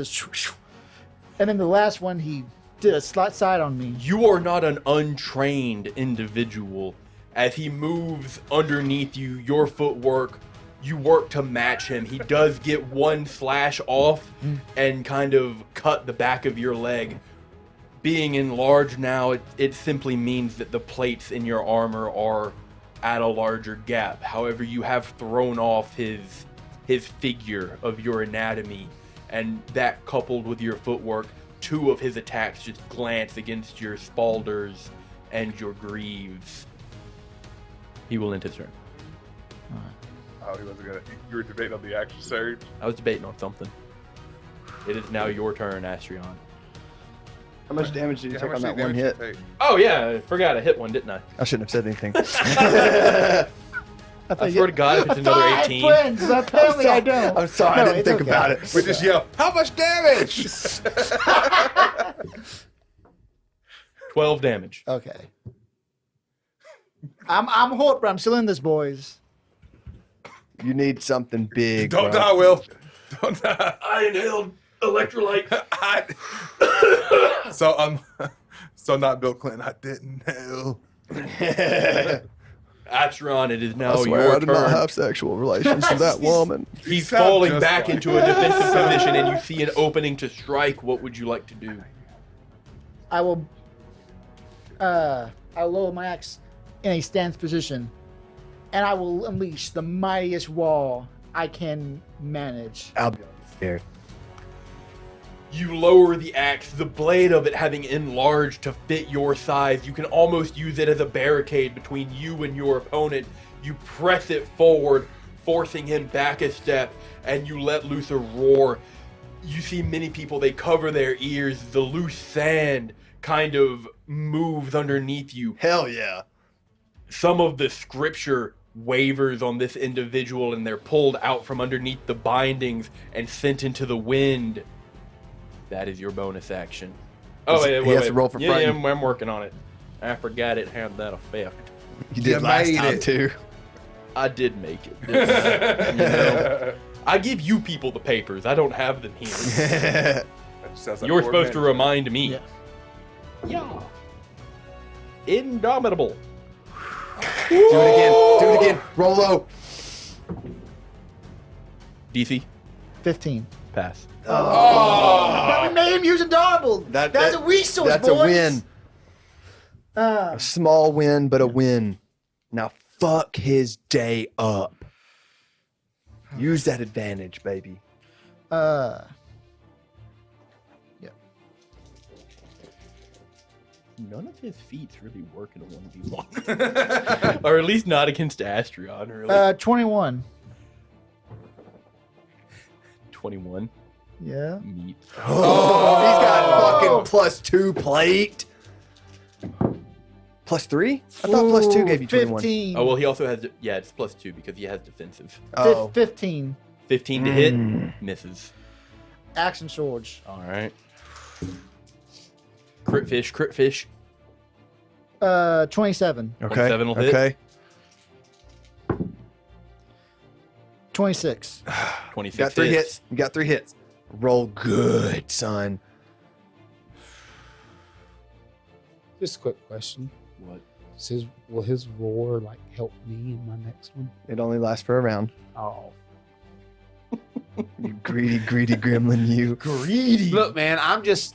and then the last one he did a slide on me. You are not an untrained individual. As he moves underneath you, your footwork, you work to match him. He does get one slash off and kind of cut the back of your leg. Being enlarged now, it simply means that the plates in your armor are at a larger gap. However, you have thrown off his figure of your anatomy, and that coupled with your footwork, 2 of his attacks just glance against your spalders and your greaves. He will end his turn. Oh, he wasn't gonna. You were debating on the action surge. I was debating on something. It is now your turn, Astrion. How much damage did you How take on much that one damage hit? you take? Oh yeah, I forgot I hit one, didn't I? I shouldn't have said anything. I swear to God, if it's another I have 18. friends. Apparently, I don't. I'm sorry, No, I didn't it's think okay. about it. We just yell, how much damage? 12 damage. Okay. I'm hot, but I'm still in this, boys. You need something big. Don't bro. die, Will. Don't die. I inhaled electrolyte. So not Bill Clinton. I didn't know. Atrion, it is now I swear your I did not turn. have sexual relations with that woman. He's sound falling just back like- into a defensive position, and you see an opening to strike. What would you like to do? I will. I'll lower my axe in a stance position, and I will unleash the mightiest wall I can manage. I'll be scared. You lower the axe, the blade of it having enlarged to fit your size. You can almost use it as a barricade between you and your opponent. You press it forward, forcing him back a step, and you let loose a roar. You see many people, they cover their ears. The loose sand kind of moves underneath you. Hell yeah. Some of the scripture wavers on this individual, and they're pulled out from underneath the bindings and sent into the wind. That is your bonus action. Oh, wait, He has to roll for yeah, frighten. I'm working on it. I forgot it had that effect. You did You last made time it. too. I did make it. You know, I give you people the papers. I don't have them here. That just sounds like You're poor supposed to management. remind me. Yeah. Yeah. Indomitable. Do it again. Do it again. Roll low. DC, 15. pass. But we made him use Indomitable. That's a resource, That's boys. a win. A small win, but a win. Now fuck his day up. Use that advantage, baby. Yeah. None of his feats really work in a 1v1. Or at least not against Astrion, really. 21. 21. Yeah. Meat. Oh, he's got fucking +2 plate. +3? I thought +2 gave you 21. 15. Oh, well, he also has... Yeah, it's +2 because he has defensive. Oh. 15. 15 to hit, misses. Axe and swords. All right. Crit fish, crit fish. 27. Okay. 27 will hit. Okay. 26. 26 You got 3 hits. You got 3 hits. Roll good, son. Just a quick question. What? Will his roar like help me in my next one? It only lasts for a round. Oh, You greedy, greedy gremlin, you. Greedy. look, man, I'm just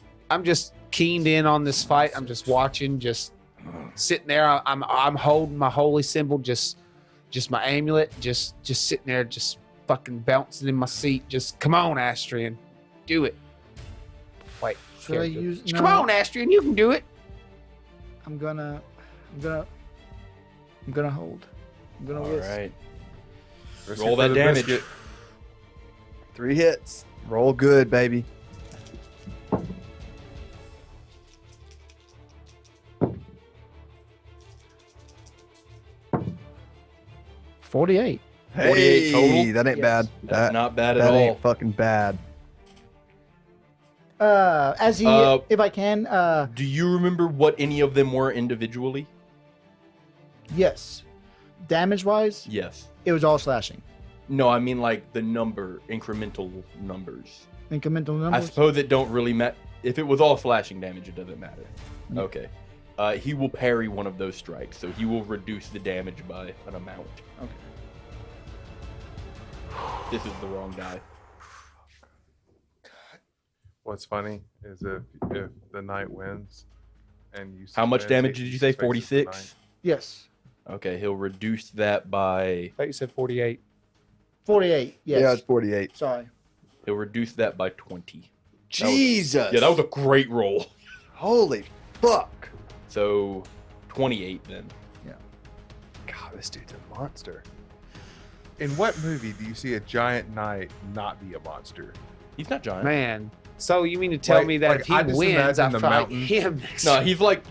keened in on this fight. I'm just watching, just sitting there. I'm holding my holy symbol, just my amulet, just sitting there, just fucking bouncing in my seat. Just come on, Astrion, do it. Wait, Should I character. use? Just No, come on, Astrion, you can do it. I'm gonna hold. I'm gonna All whisk. right. Risk Roll it for that the damage. biscuit. 3 hits. Roll good, baby. $48. 48 total? That ain't Yes. bad. That's not bad at that all. ain't fucking bad. As he, if I can, Do you remember what any of them were individually? yes. Damage wise, Yes. it was all slashing. No, I mean like the incremental numbers. Incremental I numbers. suppose it don't really matter. If it was all slashing damage, it doesn't matter. Yeah. Okay. He will parry one of those strikes, so he will reduce the damage by an amount. Okay. This is the wrong die. What's funny is if the knight wins, and you. How much spend damage did you say? 46? Yes. Okay, he'll reduce that by... I thought you said 48. 48. Yes. Yeah, it's 48. Sorry. He'll reduce that by 20. Jesus. Yeah, that was a great roll. Holy fuck. So, 28 then. God, this dude's a monster. In what movie do you see a giant knight not be a monster? He's not giant. Man, so you mean to tell Like- me that like, if he I just wins, I imagine the fight mountain. him next No, time? he's like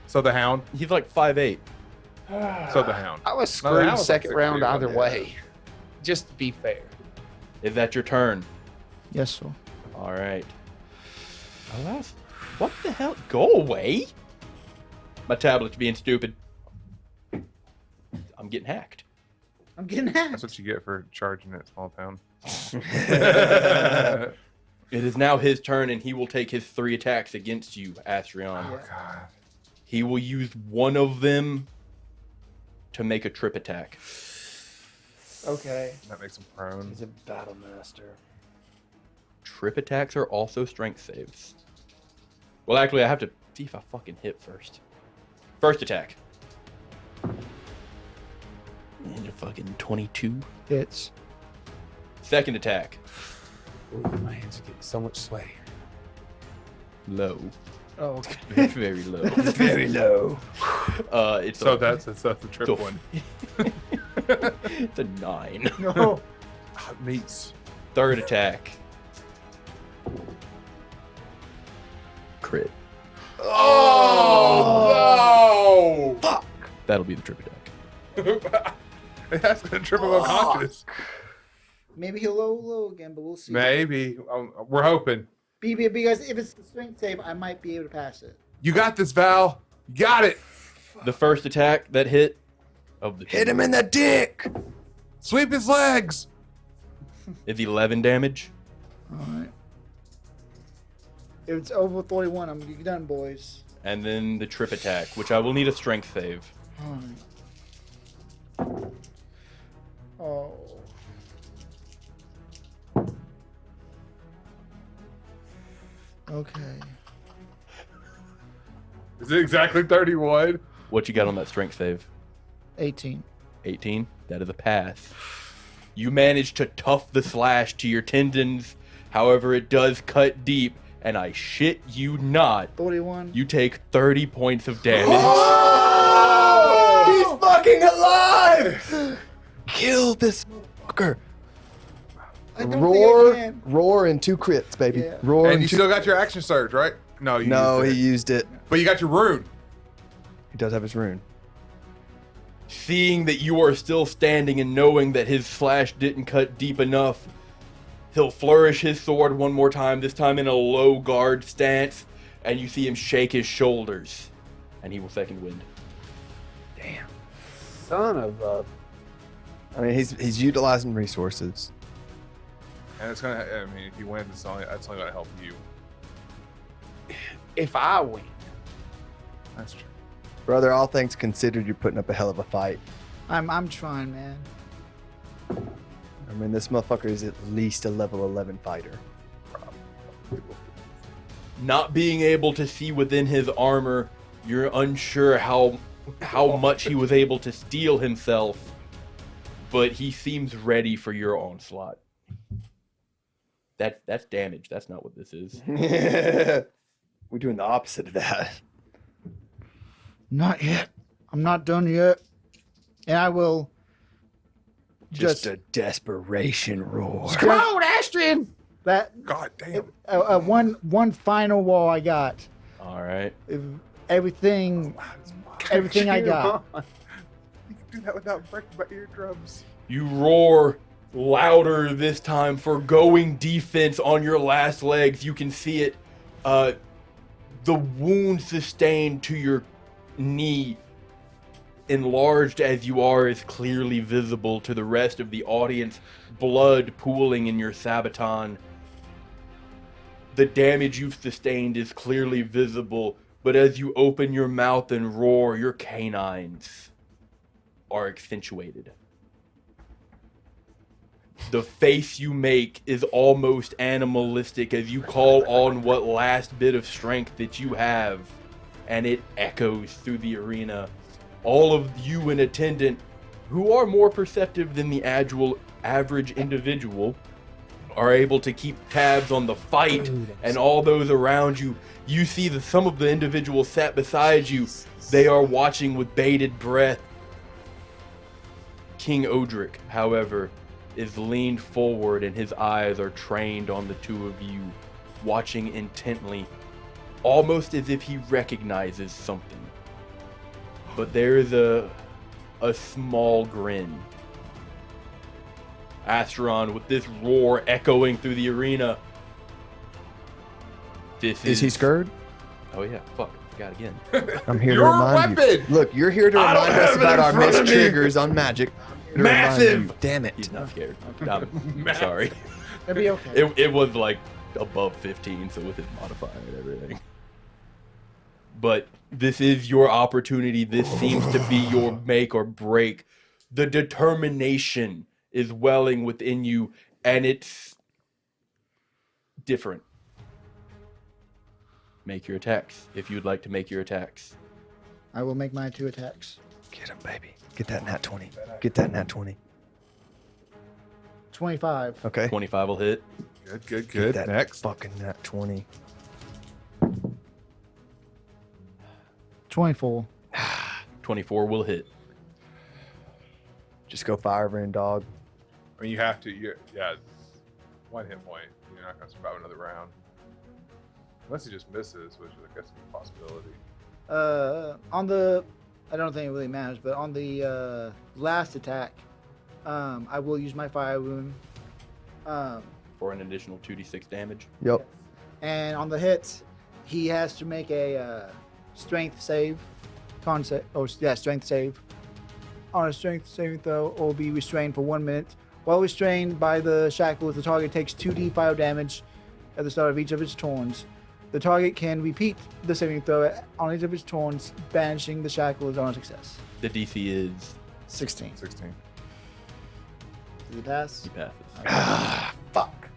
So the Hound. 5'8". So the Hound. I was No, that screwed was like second 6 round feet, either yeah. way. Just to be fair. Is that your turn? Yes, sir. All right. Alas, what the hell? Go away. My tablet's being stupid. I'm getting hacked. I'm getting hacked. That's what you get for charging at small town. It is now his turn, and he will take his 3 attacks against you, Astrion. Oh god. He will use one of them to make a trip attack. Okay. That makes him prone. He's a battle master. Trip attacks are also strength saves. Well, actually, I have to see if I fucking hit first. First attack. And a fucking 22. It's Second attack. Ooh, my hands are getting so much sweatier. low. Oh, okay. Very, very low. Very low. It's So a, that's the triple one. it's a 9. No. Ah, meats. Third attack. Crit. Oh no! That'll be the trip attack. That's gonna trip him unconscious. Maybe he'll low again, but we'll see. Maybe. We're hoping. Because if it's the strength save, I might be able to pass it. You got this, Val. You got it. The first attack that hit of the Hit him in the dick. Sweep his legs. is 11 damage. All right. If it's over 41, I'm done, boys. And then the trip attack, which I will need a strength save. All right. Oh. Okay. Is it exactly 31? What you got on that strength save? 18. 18. That is a pass. You manage to tough the slash to your tendons. However, it does cut deep, and I shit you not. 41. You take 30 points of damage. Oh! He's fucking alive! Kill this fucker. I don't think Roar, I can. roar, and 2 crits, baby. Yeah. Roar And and you 2. still got your action surge, right? No, you No, he used it. used it. But you got your rune. He does have his rune. Seeing that you are still standing and knowing that his slash didn't cut deep enough, he'll flourish his sword one more time, this time in a low guard stance, and you see him shake his shoulders, and he will second wind. Son of a. I mean, he's utilizing resources. And it's gonna. I mean, if you win, that's only gonna help you. If I win. That's true. Brother, all things considered, you're putting up a hell of a fight. I'm trying, man. I mean, this motherfucker is at least a level 11 fighter. Not being able to see within his armor, you're unsure how much he was able to steal himself, but he seems ready for your onslaught. That's damage. That's not what this is. We're doing the opposite of that. Not yet. I'm not done yet. And I will Just a desperation roar. Road, Astrion! that God damn. one final wall I got. All right. If everything I got. You can do that without breaking my eardrums. You roar louder this time for going defense on your last legs. You can see it. The wound sustained to your knee, enlarged as you are, is clearly visible to the rest of the audience. Blood pooling in your sabaton. The damage you've sustained is clearly visible, but as you open your mouth and roar, your canines are accentuated. The face you make is almost animalistic as you call on what last bit of strength that you have, and it echoes through the arena. All of you in attendant, who are more perceptive than the average individual, are able to keep tabs on the fight and all those around you. You see that some of the individuals sat beside you, they are watching with bated breath. King Odric, however, is leaned forward and his eyes are trained on the two of you, watching intently, almost as if he recognizes something. But there is a small grin. Astrion, with this roar echoing through the arena. Is he scared? Oh yeah, fuck, I forgot again. I'm here Your to remind you. weapon! Look, you're here to I don't remind us have it about in our front missed of me. triggers on magic. Here to remind Massive! you. Damn it. He's not scared. I'm sorry. It'll be okay. It was like above 15, so with his modifier and everything. But this is your opportunity. This seems to be your make or break. The determination is welling within you, and it's different. Make your attacks if you'd like to make your attacks. I will make my 2 attacks. Get him, baby. Get that nat 20. Get that nat 20. 25. Okay. 25 will hit. Good. Get that Next. fucking nat 20. 24. 24 will hit. Just go fire brand dog. I mean, you have to. Yeah, 1 hit point. You're not gonna survive another round, unless he just misses, which I guess is a possibility. On the, I don't think it really matters, but on the last attack, I will use my fire wound. For an additional 2d6 damage. Yep. And on the hit, he has to make a strength save. Strength save. On a strength saving throw, or be restrained for 1 minute. While restrained by the shackles, the target takes 2d5 damage at the start of each of its turns. The target can repeat the saving throw on each of its turns, banishing the shackles on a success. The DC is 16. 16. Did he pass? he passes. Fuck.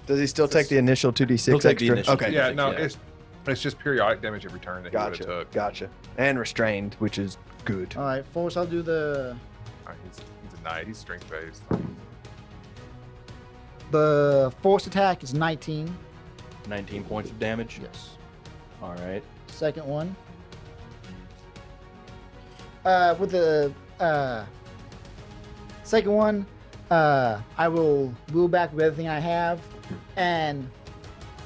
Does he still take the initial 2d6 He'll take the extra? initial Okay. 2d6. Yeah, no, yeah. it's just periodic damage every turn that he would have Gotcha. took. Gotcha. And restrained, which is good. All right, Force, I'll do the He's a knight. He's strength based. force attack is 19. 19 points of damage. Yes. All right. Second one. With the second one, I will rule back with everything I have, and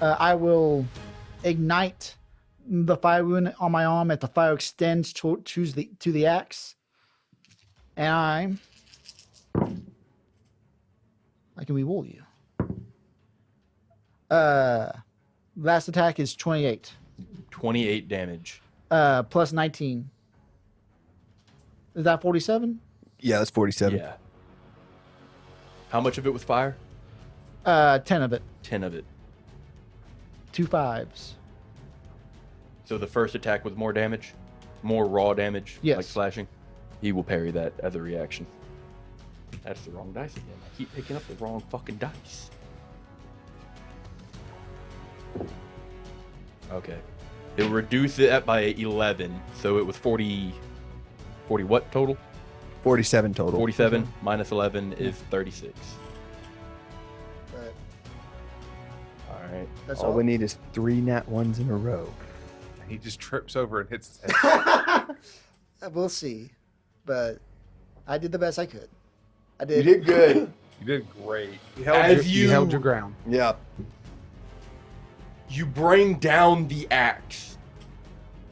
I will ignite the fire wound on my arm as the fire extends to the axe, and I can re-roll you. Last attack is 28. 28 damage. Plus 19. Is that 47? Yeah, that's 47. Yeah. How much of it was fire? 10 of it. 10 of it. 2 5s. So the first attack was more damage? More raw damage? Yes. Like slashing? He will parry that as a reaction. That's the wrong dice again. I keep picking up the wrong fucking dice. Okay. It'll reduce it by 11, so it was 40 what total? 47 total. 47 minus 11 is 36. But All right. that's All we need is 3 nat 1s in a row. He just trips over and hits his head. We'll see. But I did the best I could. I did. You did good. You did great. You As held your ground. Yeah. You bring down the axe,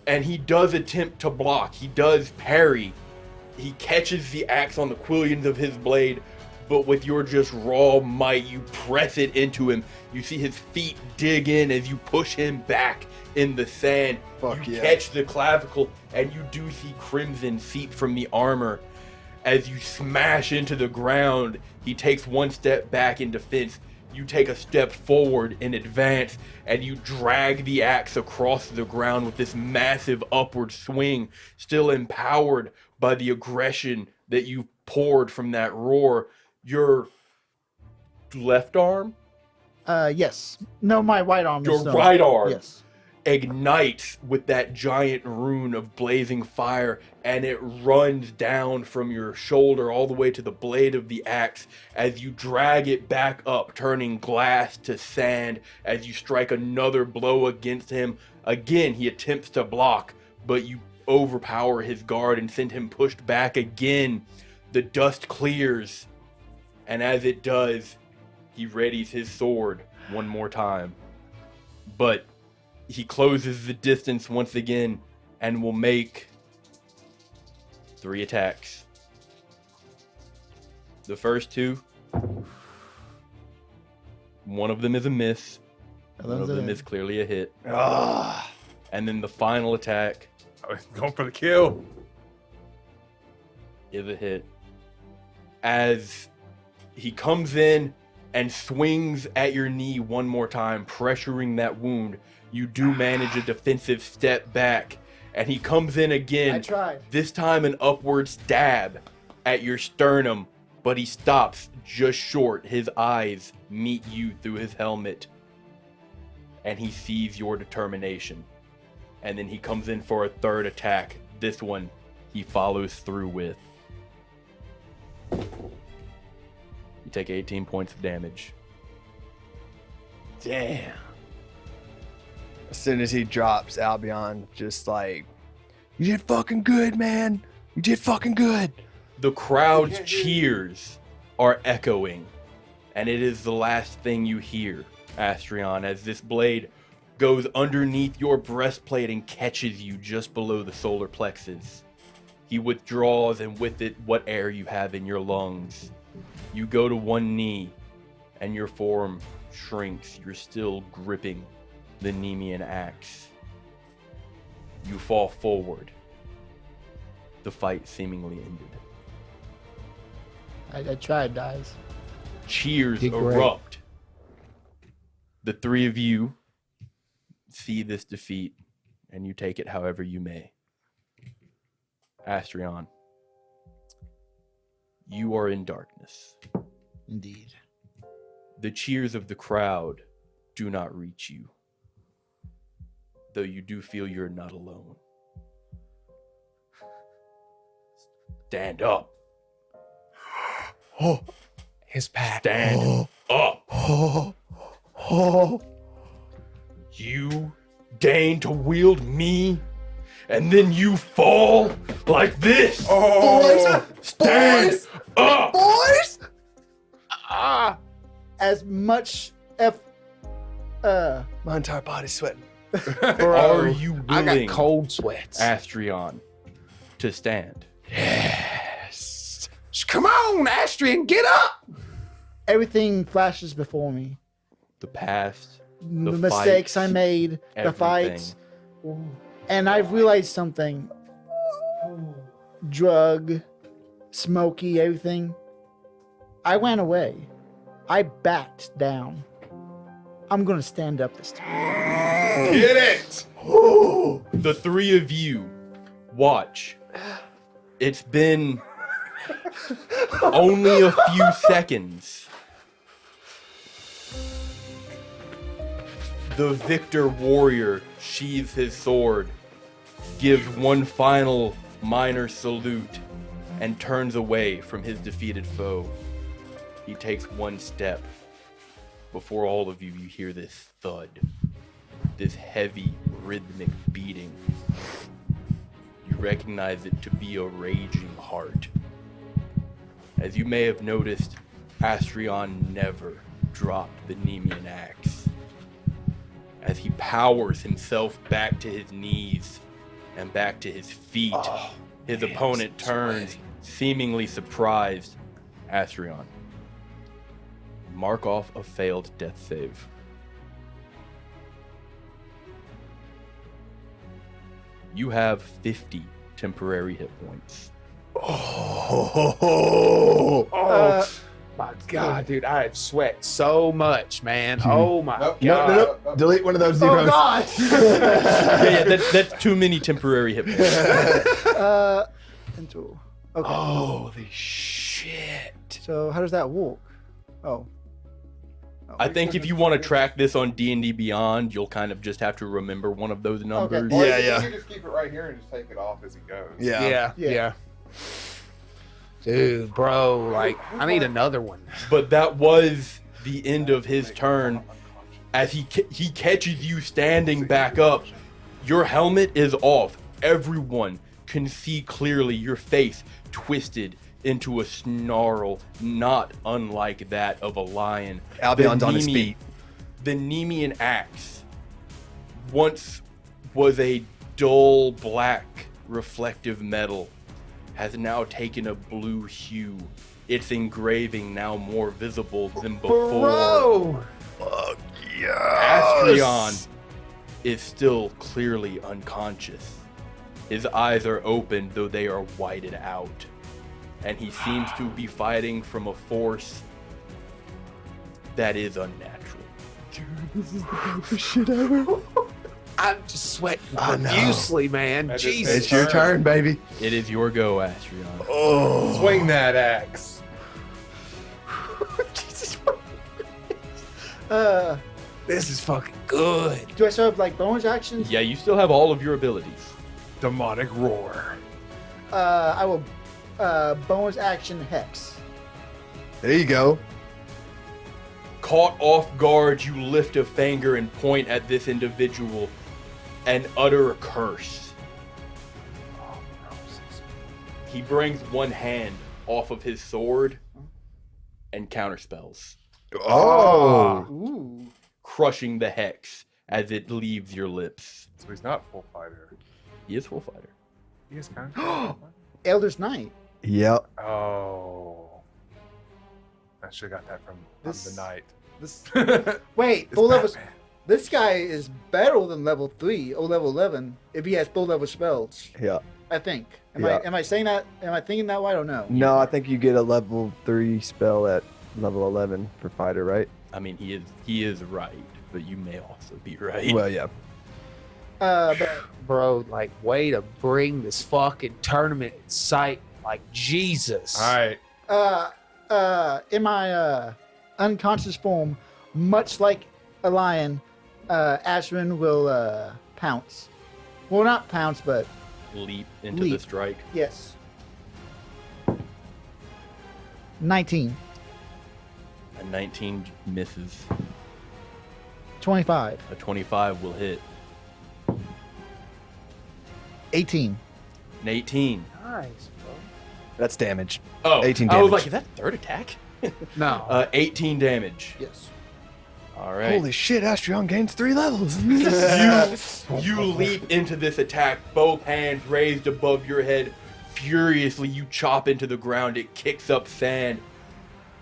and he does attempt to block. He does parry. He catches the axe on the quillions of his blade, but with your just raw might, you press it into him. You see his feet dig in as you push him back in the sand. Fuck you yeah. catch the clavicle, and you do see crimson seep from the armor. As you smash into the ground, he takes 1 step back in defense. You take a step forward in advance, and you drag the axe across the ground with this massive upward swing, still empowered by the aggression that you poured from that roar. Your left arm, Yes. No, my right arm. your is no. right arm, Yes. ignites with that giant rune of blazing fire, and it runs down from your shoulder all the way to the blade of the axe as you drag it back up, turning glass to sand as you strike another blow against him. Again, he attempts to block, but you overpower his guard and send him pushed back again. The dust clears, and as it does, he readies his sword one more time. But he closes the distance once again and will make 3 attacks. The first 2, one of them is a miss, one of them is clearly a hit. Ah. And then the final attack I was going for the kill. is a hit. As he comes in and swings at your knee one more time, pressuring that wound, you do manage a defensive step back, and he comes in again. I tried. This time an upward stab at your sternum, but he stops just short. His eyes meet you through his helmet, and he sees your determination. And then he comes in for a third attack. This one he follows through with. You take 18 points of damage. Damn. As soon as he drops, Albion just like, you did fucking good, man. You did fucking good. The crowd's cheers are echoing, and it is the last thing you hear, Astrion, as this blade goes underneath your breastplate and catches you just below the solar plexus. He withdraws, and with it, what air you have in your lungs. You go to one knee, and your form shrinks. You're still gripping the Nemean axe. You fall forward. The fight seemingly ended. I tried, guys. Cheers Did great. erupt. The three of you see this defeat, and you take it however you may. Astrion, you are in darkness. Indeed. The cheers of the crowd do not reach you, though you do feel you're not alone. Stand up. His pack. Stand up. You deign to wield me, and then you fall like this. Stand up. Boys! Ah! As much My entire body's sweating. Are you I willing, got cold sweats. Astrion, to stand? Yes. Come on, Astrion, get up. everything flashes before me. The past, The The mistakes fights, I made, the everything. fights. And I realized something. Drug, smoky, everything. I went away. I backed down. I'm gonna stand up this time. Get it! The three of you watch. It's been only a few seconds. The victor warrior sheathes his sword, gives one final minor salute, and turns away from his defeated foe. He takes one step. Before all of you, you hear this thud, this heavy rhythmic beating. You recognize it to be a raging heart. As you may have noticed, Astrion never dropped the Nemean axe. As he powers himself back to his knees and back to his feet, his opponent turns, seemingly surprised. Astrion, mark off a failed death save. You have 50 temporary hit points. My God, dude, I have sweat so much, man. Oh my Nope. God. No. Delete one of those Oh zeros. God! Yeah, that's too many temporary hit points. Into. Okay. Holy shit. So how does that walk? Oh. I think if you want to track this on D&D Beyond, you'll kind of just have to remember one of those numbers. Yeah, Or yeah. You can just keep it right here and just take it off as it goes. Yeah. Yeah. Dude, bro, like, I need another one. But that was the end of his turn. As he catches you standing back up, your helmet is off. Everyone can see clearly your face twisted into a snarl, not unlike that of a lion. Albion's on his Nemean- feet. The Nemean axe once was a dull black reflective metal, has now taken a blue hue. Its engraving now more visible than before. Fuck Astrion is still clearly unconscious. His eyes are open, though they are whited out. And he seems to be fighting from a force that is unnatural. I'm just sweating I know. profusely, man. That is Jesus. It's your turn, baby. It is your go, Astrion. Oh. Swing that axe. Jesus. This is fucking good. Do I still have like bonus actions? Yeah, you still have all of your abilities. Demonic roar. I will bonus action hex. There you go. Caught off guard, you lift a finger and point at this individual and utter a curse. He brings one hand off of his sword and counterspells, Oh. Ooh. crushing the hex as it leaves your lips. So he's not full fighter. He is full fighter. He is kind of. Elder's Knight. Yep. Oh. I should have got that from This- the night. This It's wait, full level. Batman. This guy is better than level 3 or level 11 if he has full level spells. Yeah. I think. Yeah. Am I saying that? Am I thinking that way? I don't know. No, I think you get a level 3 spell at level 11 for fighter, right? I mean, he is right, but you may also be right. Well, yeah. But Bro, like, way to bring this fucking tournament in sight. Like, Jesus. All right. in my unconscious form, much like a lion, Astrion will pounce. Well, not pounce, but Leap into Leap. the strike. yes. 19, A 19 misses. 25, A 25 will hit. 18. An 18. Nice, bro. That's damage. Oh, 18 I was damage. like, is that third attack? No. 18 damage. Yes. All right. Holy shit, Astrion gains 3 levels. You leap into this attack, both hands raised above your head. Furiously, you chop into the ground. It kicks up sand.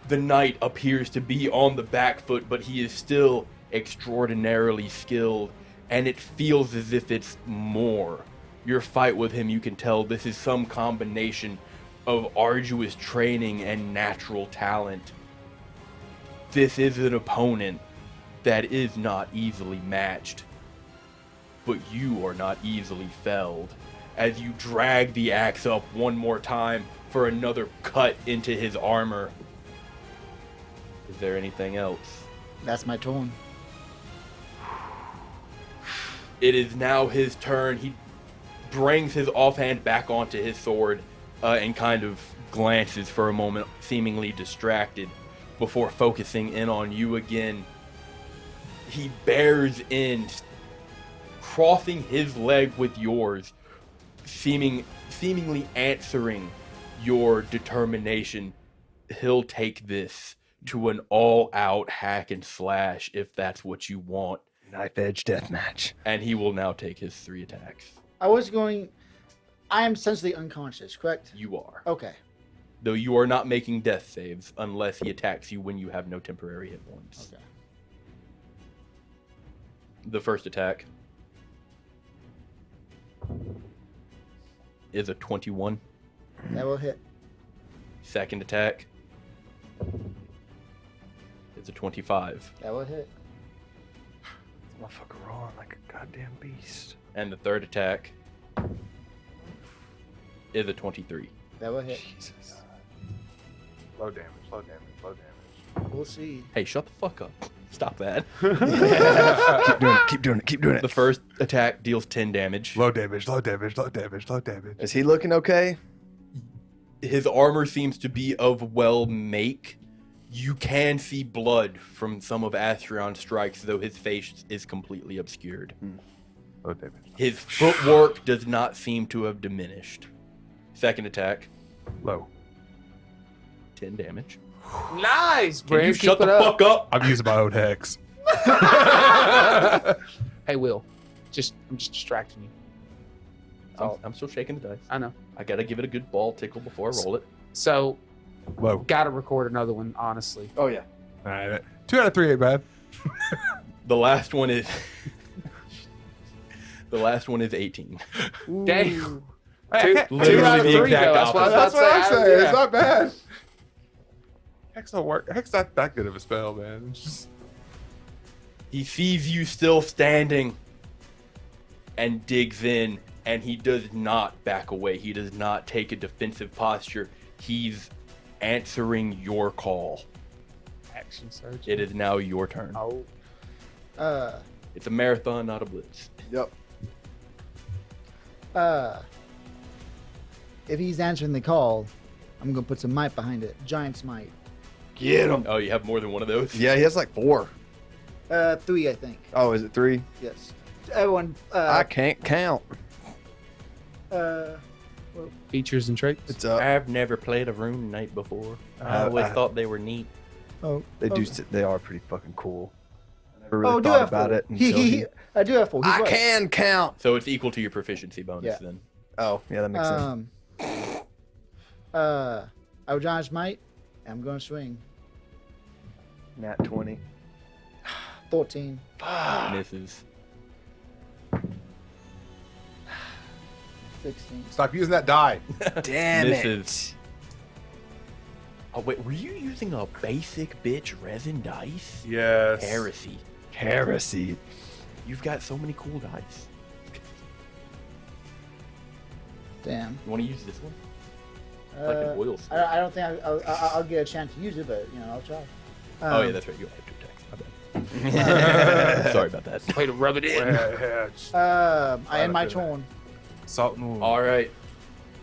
The knight appears to be on the back foot, but he is still extraordinarily skilled, and it feels as if it's more. Your fight with him, you can tell this is some combination of arduous training and natural talent. This is an opponent that is not easily matched. But you are not easily felled. As you drag the axe up one more time for another cut into his armor. Is there anything else? That's my turn. It is now his turn. He brings his offhand back onto his sword and kind of glances for a moment, seemingly distracted, before focusing in on you again. He bears in, crossing his leg with yours, seemingly answering your determination. He'll take this to an all-out hack and slash if that's what you want, Knife edge deathmatch. and he will now take his 3 attacks. I am essentially unconscious, correct? You are. Okay. Though you are not making death saves unless he attacks you when you have no temporary hit points. Okay. The first attack is a 21. That will hit. Second attack is a 25. That will hit. Motherfucker rolling like a goddamn beast. And the third attack is a 23. That will hit. Jesus. Low damage, low damage, low damage. We'll see. Hey, shut the fuck up. Stop that. Keep doing it, keep doing it, keep doing The it. first attack deals 10 damage. Low damage, low damage, low damage, low damage. Is he looking okay? His armor seems to be of well make. You can see blood from some of Astrion's strikes, though his face is completely obscured. Low damage. His footwork does not seem to have diminished. Second attack, Low. 10 damage. Nice, Can Brandon. you shut the Keep it up. fuck up? I'm using my own hex. Hey, Will. I'm just distracting you. I'm still shaking the dice. I know. I gotta give it a good ball tickle before I roll it. So, Low. gotta record another one, honestly. Oh yeah. All right. 2 out of 3 ain't bad. The last one is the last one is 18. Damn. Hey, Two literally out of the three, exact though. That's what I was That's what I'm about to say. saying. Yeah. It's not bad. Hex don't work. Hex not that good of a spell, man. It's just He sees you still standing and digs in, and he does not back away. He does not take a defensive posture. He's answering your call. Action surge. It is now your turn. Oh. It's a marathon, not a blitz. Yep. If he's answering the call, I'm gonna put some might behind it. Giant smite. Get him. Oh, you have more than one of those? Yeah, he has like 4. 3, I think. Oh, is it 3? Yes. Everyone. I can't count. Features and traits. It's up. I've never played a Rune Knight before. I Uh, always I- thought they were neat. Oh, They okay. they are pretty fucking cool. I never really Oh, do thought have about 4. it until he. I do have 4. He's I right. can count. So it's equal to your proficiency bonus Yeah. then. Oh, yeah, that makes sense. Eldritch Might. I'm going to swing. Nat 20. 14. Misses. 16. Stop using that die. Damn Misses. Oh wait, were you using a basic bitch resin dice? Yes. Heresy. Heresy. You've got so many cool dice. Damn. You want to use this one? Like an oil slick. I don't think I'll get a chance to use it, but I'll try. Oh yeah, that's right. You have 2 attacks. My bad. Sorry about that. Way to rub it in. Yeah, just I end my up in there. turn. salt and wound. All right.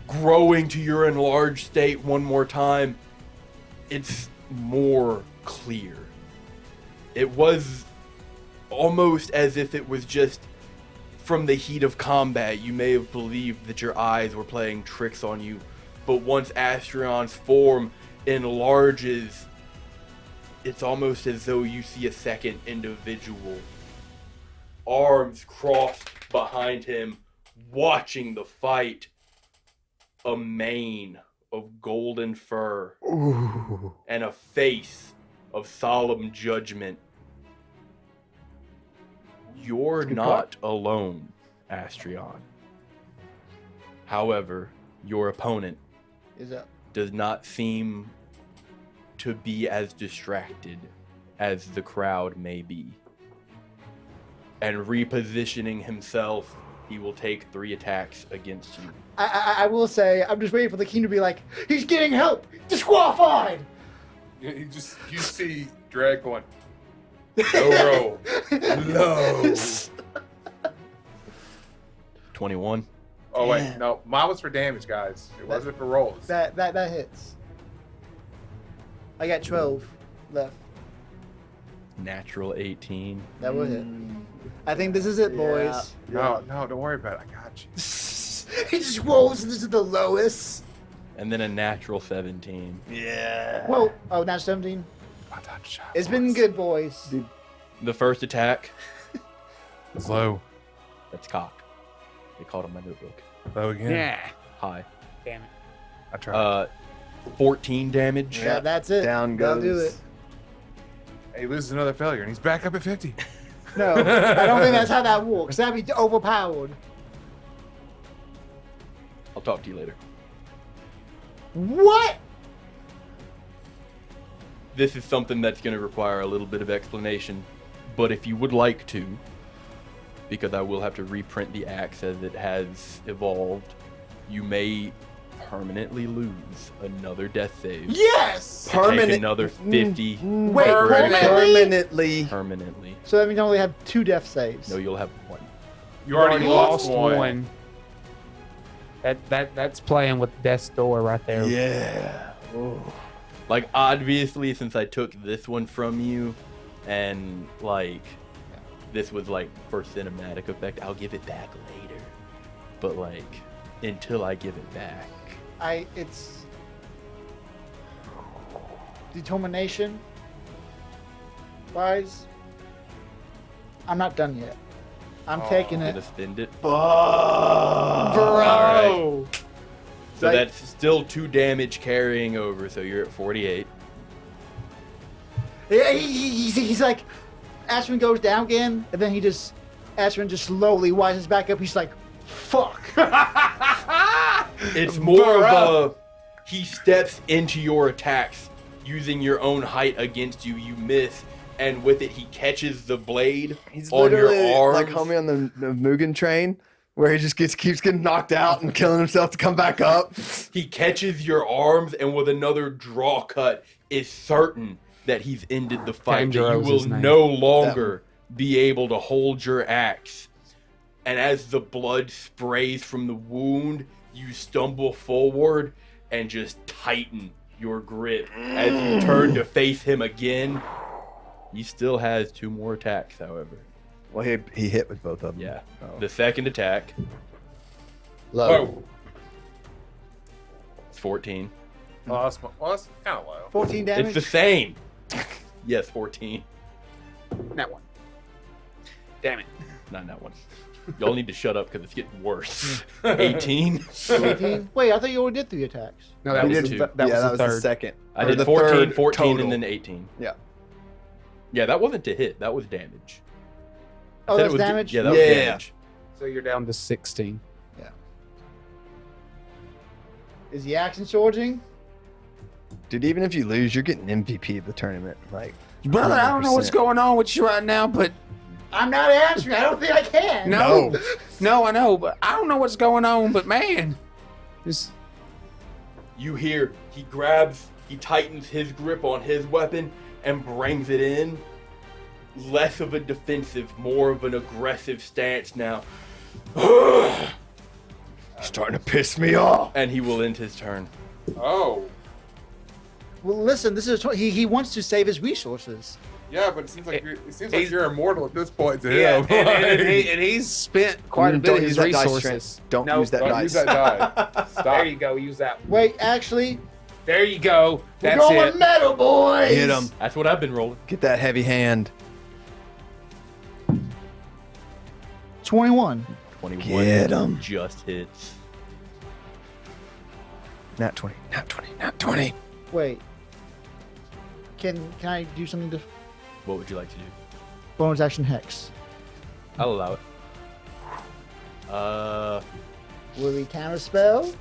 Growing to your enlarged state one more time. It's more clear. It was almost as if it was just from the heat of combat. You may have believed that your eyes were playing tricks on you, but once Astrion's form enlarges, it's almost as though you see a second individual. Arms crossed behind him, watching the fight. A mane of golden fur Ooh. and a face of solemn judgment. You're good not alone, Astrion. However, your opponent Is up. does not seem to be as distracted as the crowd may be. And repositioning himself, he will take 3 attacks against you. I will say, I'm just waiting for the king to be like, he's getting help! Disqualified! You see Drag going, no roll. No. 21. Oh, wait. No. Mine was for damage, guys. It wasn't for rolls. That hits. I got 12 left. Natural 18. That will hit. I think this is it, boys. No, don't worry about it. I got you. He just rolls, this is the lowest. And then a natural 17. Yeah. Whoa. Oh, now 17. I thought shot It's been once. good, boys. The first attack, It's low. that's cock. They called on my notebook. Low again. Yeah. High. Damn it. I tried. 14 damage. Yeah, that's it. Down That'll do goes. it. He loses another failure, and he's back up at 50. No, I don't think that's how that works. That'd be overpowered. I'll talk to you later. What? This is something that's going to require a little bit of explanation, but if you would like to, because I will have to reprint the axe as it has evolved, you may permanently lose another death save. Yes! Take another 50 Wait, for permanently? permanently. So that means I only have 2 death saves. No, you'll have 1. You already lost one. one. That's playing with death's door right there. Yeah. Oh. Like, obviously, since I took this one from you, and, like, this was, like, for cinematic effect, I'll give it back later. But, like, until I give it back. It's determination wise. I'm not done yet. I'm taking it. Gonna spend it. Bro! Alright. So Like- that's still 2 damage carrying over, so you're at 48. Yeah, he's like, Astrion goes down again, and then Astrion just slowly rises back up. He's like, fuck. It's more of a, he steps into your attacks using your own height against you. You miss, and with it, he catches the blade He's on your literally arms. like homie on the Mugen train, where he just keeps getting knocked out and killing himself to come back up. He catches your arms, and with another draw cut, is certain that he's ended the fight. That you Tanjiro's will his name. no longer be able to hold your axe. And as the blood sprays from the wound, you stumble forward and just tighten your grip as you turn to face him again. He still has 2 more attacks, however. Well, he hit with both of them. Yeah. Oh. The second attack, Low. it's 14. Well, that's kind of low. 14 damage. It's the same. Yes, 14. That one. Damn it. Not that one. Y'all need to shut up because it's getting worse. 18. 18. Wait, I thought you already did 3 attacks. No, that We was did the, two. that yeah, was that the was third. the second. I Or did the 14, third 14, total. and then 18. Yeah. Yeah, that wasn't to hit. That was damage. Oh, Said it that's was damage? Yeah, that was Yeah. damage. So you're down to 16. Is he action charging? Dude, even if you lose, you're getting MVP of the tournament. Like, Brother, I don't know what's 100%. going on with you right now, but I'm not answering. I don't think I can. no, I know, but I don't know what's going on. But man, just You hear he tightens his grip on his weapon and brings it in. Less of a defensive, more of an aggressive stance now. starting to piss me off. And he will end his turn. Oh, Well, listen. This is he wants to save his resources. yeah, but it seems like you're immortal at this point to yeah, him. and he's spent quite a bit Don't of use his that dice resources. strength. Don't No, use that Don't dice. use that die. Stop. There you go. Use that. Wait, actually, There you go. we're That's going it. metal, boys. Hit him. That's what I've been rolling. Get that heavy hand. 21. 21 Get 'em. just hits. Nat 20. Nat 20. Nat 20. Wait. Can I do something to What would you like to do? bonus action hex? I'll allow it. Will we counter spell?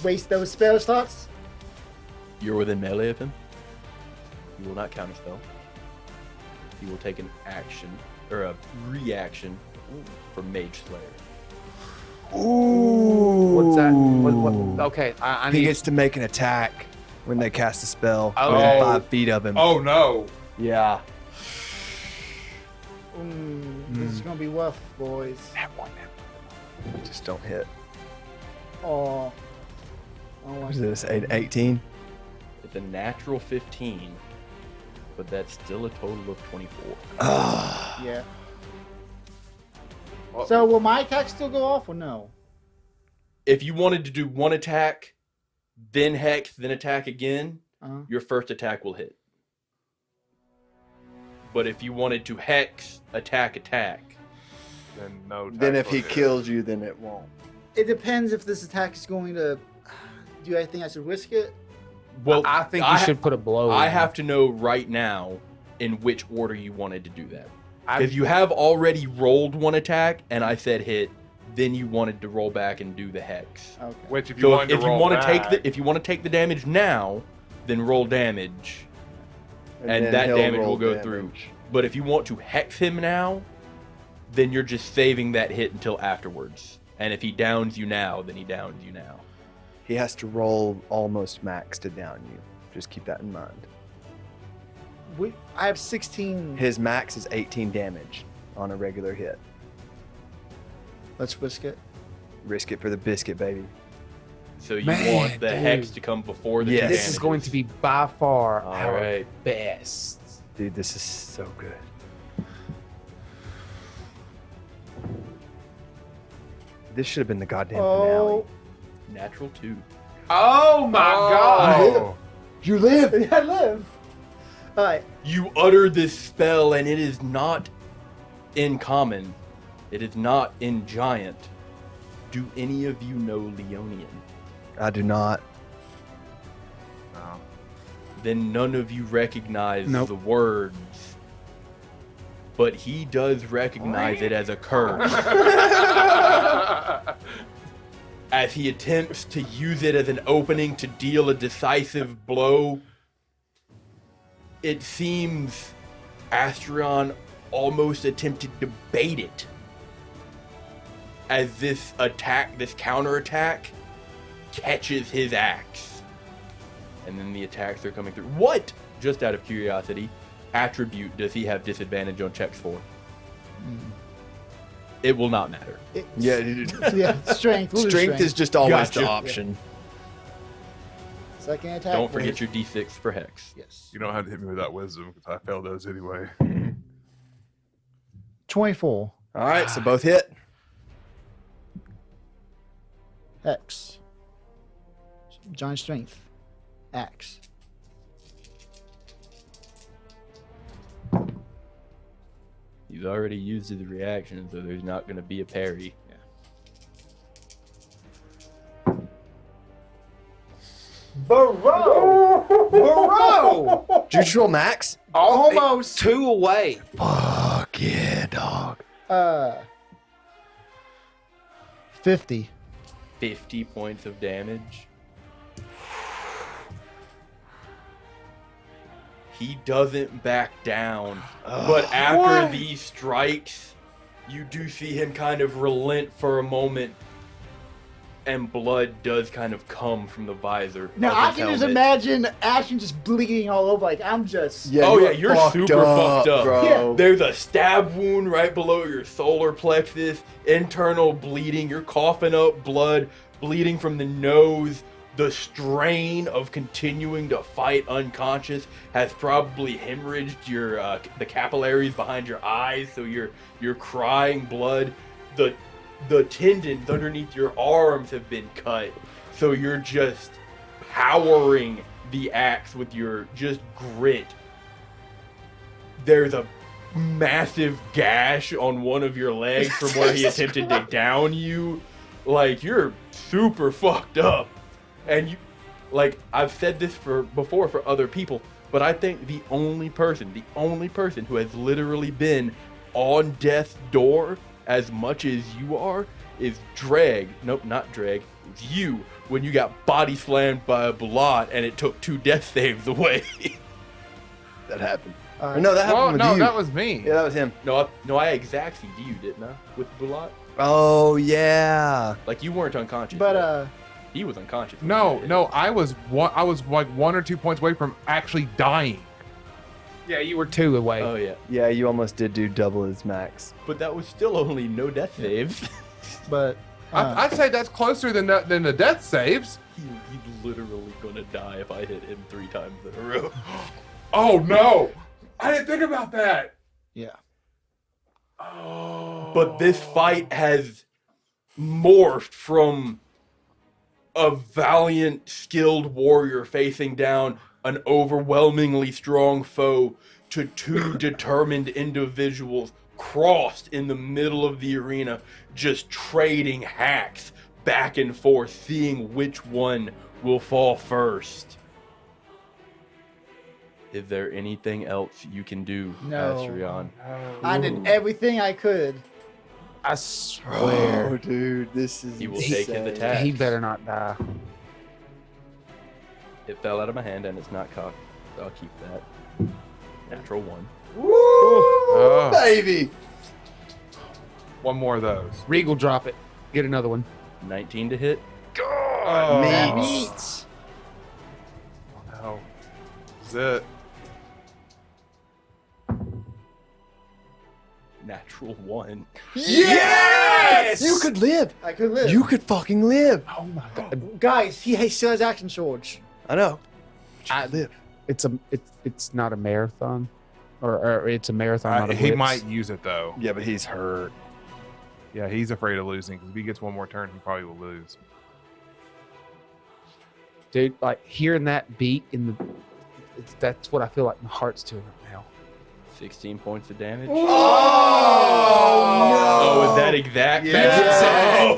Waste those spell slots? You're within melee of him. You will not counterspell. You will take an action or a reaction for Mage Slayer. Ooh. What's that? What, okay, I He need. gets to make an attack when they cast a spell Oh. within 5 feet of him. Oh no. Yeah. This is gonna be rough, boys. Just don't hit. Oh. What is this? 18? It's a natural 15, but that's still a total of 24. Yeah. So will my attack still go off or no? If you wanted to do one attack, then hex, then attack again, Uh-huh. your first attack will hit. But if you wanted to hex, attack, Then no. Then if tackle he hit. kills you, then it won't. It depends if this attack is going to. Do I think I should risk it? well, I think you should put a blow. I in. have to know right now in which order you wanted to do that. I- If you have already rolled one attack and I said hit, then you wanted to roll back and do the hex. Okay. Which if you So wanted if to you roll want to take back, the you want to take the damage now, then roll damage, and then that he'll damage roll will go damage. through. But if you want to hex him now, then you're just saving that hit until afterwards. And if he downs you now, then he downs you now. He has to roll almost max to down you. Just keep that in mind. I have 16. His max is 18 damage on a regular hit. Let's risk it. Risk it for the biscuit, baby. So you Man, want the hex dude. to come before the Yes. two This is going to be by far All our right. best. Dude, this is so good. This should have been the goddamn Oh. natural 2. Oh my god! Oh. You live! I live. All right. You utter this spell, and it is not in common. It is not in giant. Do any of you know Leonian? I do not. No. Then none of you recognize Nope. the words. But he does recognize it as a curse. As he attempts to use it as an opening to deal a decisive blow, it seems Astrion almost attempted to bait it. As this attack, this counterattack, catches his axe. And then the attacks are coming through. What, just out of curiosity, attribute does he have disadvantage on checks for? It will not matter. Yeah, dude. Yeah, strength. We'll do Strength is just always Gotcha. the option. Second attack. Don't forget boys. your D6 for Hex. Yes. You don't have to hit me with that wisdom because I failed those anyway. 24. All right, so both hit. Hex. Giant strength. Axe. He's already used his reaction, so there's not going to be a parry. Bro! Did you roll max? Almost. 2 away. Fuck yeah, dog. 50. 50 points of damage. He doesn't back down. But after these strikes, you do see him kind of relent for a moment. And blood does kind of come from the visor. Now of I his can just helmet. imagine Astrion just bleeding all over. Like I'm just. Yeah, Oh, yeah, you're super fucked up. bro. There's a stab wound right below your solar plexus, internal bleeding. You're coughing up blood, bleeding from the nose. The strain of continuing to fight unconscious has probably hemorrhaged your the capillaries behind your eyes, so you're crying blood. The tendons underneath your arms have been cut, so you're just powering the axe with your just grit. There's a massive gash on one of your legs from where he attempted to down you. Like, you're super fucked up. And you, like, I've said this before for other people, but I think the only person who has literally been on death's door as much as you are is Dreg. Nope, not Dreg. It's you when you got body slammed by a blot and it took 2 death saves away. That happened. All Or no, that happened Well, with no, you. that was me. Yeah, that was him. No, I exacted you, didn't I? With Bulat? Oh, yeah. Like, you weren't unconscious. But he was unconscious. No, I was like 1 or 2 points away from actually dying. Yeah, you were 2 away. Oh, yeah. Yeah, you almost did do double his max. But that was still only no death saves. but I'd say that's closer than the death saves. He's literally gonna die if I hit him 3 times in a row. Oh no, I didn't think about that. yeah. Oh. But this fight has morphed from a valiant, skilled warrior facing down an overwhelmingly strong foe to 2 determined individuals crossed in the middle of the arena, just trading hacks back and forth, seeing which one will fall first. Is there anything else you can do, No. Astrion? I did everything I could. I swear. Oh, dude, this is He will take his insane. attack. He better not die. It fell out of my hand and it's not cocked. So I'll keep that. Natural 1. Oh. Baby. One more of those. Regal, drop it. Get another one. 19 to hit. Oh, That Meat. meats. no. Is it? Natural 1. Yes! You could live. I could live. You could fucking live. Oh my god. Guys, he still has action surge. I know. I live. It's not a marathon, or it's a marathon. Not a He blitz. might use it though. Yeah, but he's hurt. Yeah, he's afraid of losing because if he gets one more turn, he probably will lose. Dude. Like hearing that beat in the, that's what I feel like my heart's doing right now. 16 points of damage. Oh, Oh, is that exact? Yeah.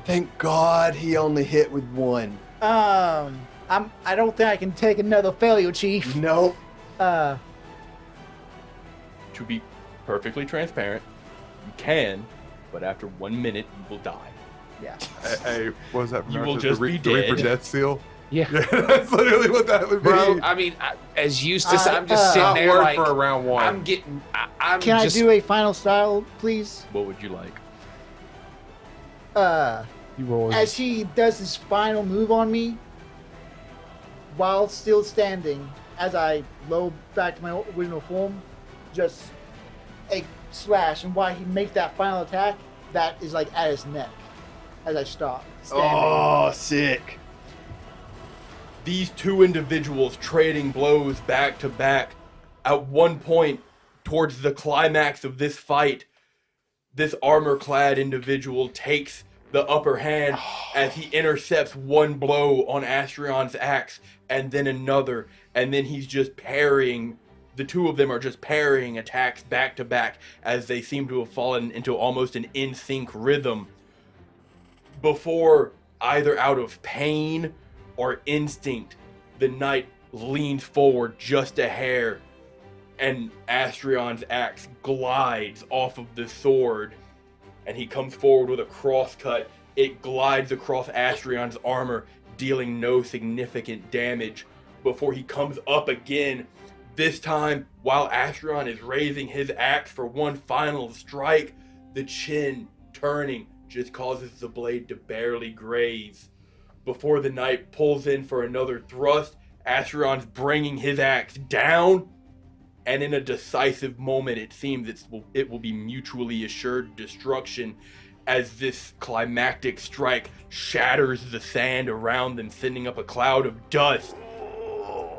Thank God he only hit with 1. I don't think I can take another failure, Chief. Nope. To be perfectly transparent, you can, but after 1 minute, you will die. Yeah. Hey, what was that? From You Naruto? will just be the Reaper dead. Death Seal. Yeah. Yeah, that's literally what that would be. Bro, I mean, as Eustace, I'm just sitting Not there word like, for a round 1. I'm getting, I'm Can just, I do a final style, please? What would you like? you roll. As he does his final move on me, while still standing, as I low back to my original form, just a slash, and while he makes that final attack, that is like at his neck, as I stop standing. Oh, sick. these two individuals trading blows back to back. At one point, towards the climax of this fight, this armor-clad individual takes the upper hand as he intercepts one blow on Astrion's axe and then another, and then he's just parrying. The two of them are just parrying attacks back to back as they seem to have fallen into almost an in-sync rhythm before, either out of pain or instinct, the knight leans forward just a hair and Astrion's axe glides off of the sword, and he comes forward with a crosscut. It glides across Astrion's armor, dealing no significant damage before he comes up again. This time, while Astrion is raising his axe for one final strike, the chin turning just causes the blade to barely graze. Before the knight pulls in for another thrust, Astrion's bringing his axe down, and in a decisive moment, it seems it will be mutually assured destruction as this climactic strike shatters the sand around them, sending up a cloud of dust.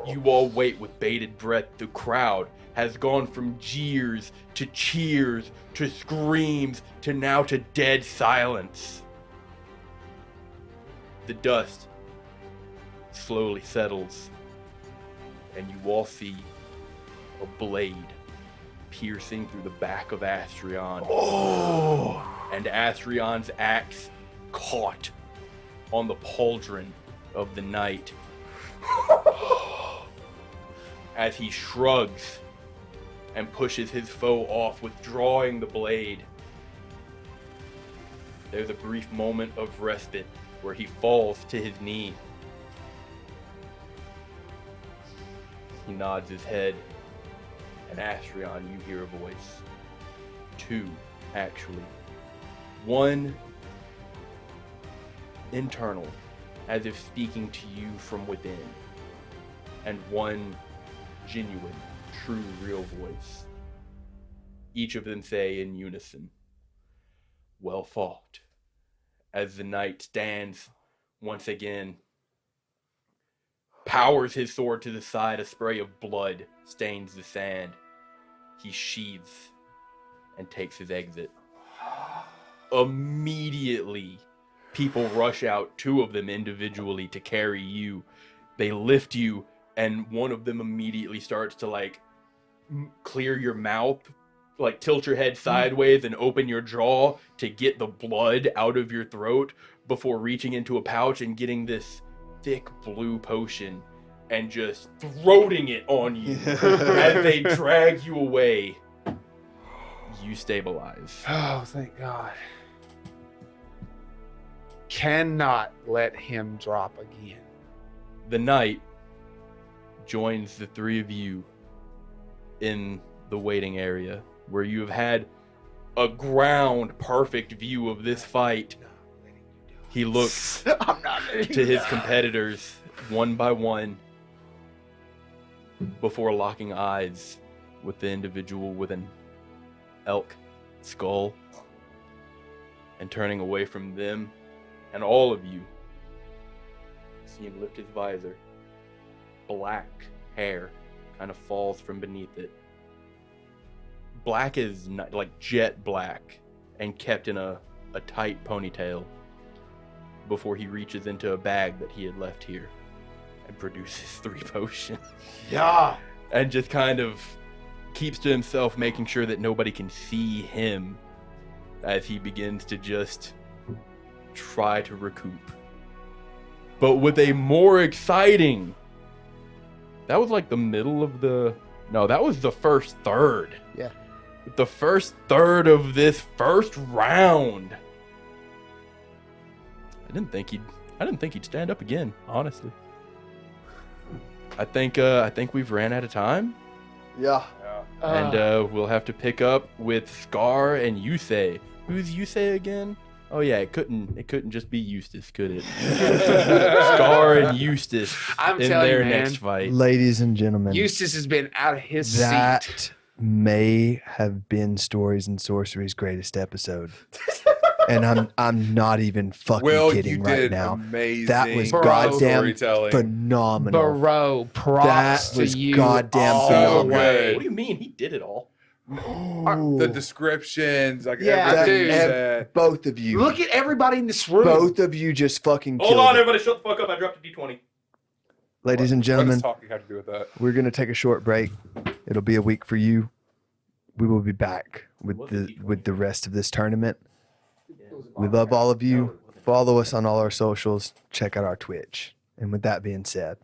You all wait with bated breath. The crowd has gone from jeers to cheers to screams to now to dead silence. The dust slowly settles, and you all see a blade piercing through the back of Astrion. And Astrion's axe caught on the pauldron of the knight. As he shrugs and pushes his foe off, withdrawing the blade. There's a brief moment of respite where he falls to his knee. He nods his head, and Astrion, you hear a voice. Two, actually. One internal, as if speaking to you from within, and one genuine, true, real voice. Each of them say in unison, "Well fought," as the knight stands once again, powers his sword to the side. A spray of blood stains the sand. He sheathes and takes his exit. Immediately, people rush out, two of them individually, to carry you. They lift you, and one of them immediately starts to clear your mouth, tilt your head sideways and open your jaw to get the blood out of your throat before reaching into a pouch and getting this thick blue potion and just throating it on you. As they drag you away, you stabilize. Oh, thank God. Cannot let him drop again. The knight joins the three of you in the waiting area, where you have had a ground perfect view of this fight. He looks to his competitors one by one before locking eyes with the individual with an elk skull and turning away from them, and all of you see him lift his visor. Black hair kind of falls from beneath it. Black is not, jet black, and kept in a tight ponytail before he reaches into a bag that he had left here and produces 3 potions. Yeah. And just kind of keeps to himself, making sure that nobody can see him as he begins to just try to recoup. But with a more exciting... That was the middle of the... No, that was the first third. Yeah. The first third of this first round. I didn't think he'd stand up again, honestly. I think we've ran out of time. Yeah. And we'll have to pick up with Scar and Yusei. Who's Yusei again? Oh yeah, it couldn't just be Eustace, could it? Scar and Eustace I'm in telling you, their man. next fight. Ladies and gentlemen, Eustace has been out of his seat. that may have been Stories and Sorceries' greatest episode. And I'm not even fucking Will, kidding you right did now. amazing. That was Bro. goddamn storytelling. phenomenal. Bro, props That to was you. goddamn all so the good. way. What do you mean? He did it all. The descriptions, like Yeah, everything you dude. said. Both of you. Look at everybody in this room. Both of you just fucking Hold killed on, it. everybody, shut the fuck up. I dropped a D20. Ladies and What does gentlemen, talking have to do with that? we're gonna take a short break. It'll be a week for you. We will be back with the rest of this tournament. We love all of you. Follow us on all our socials. Check out our Twitch. And with that being said,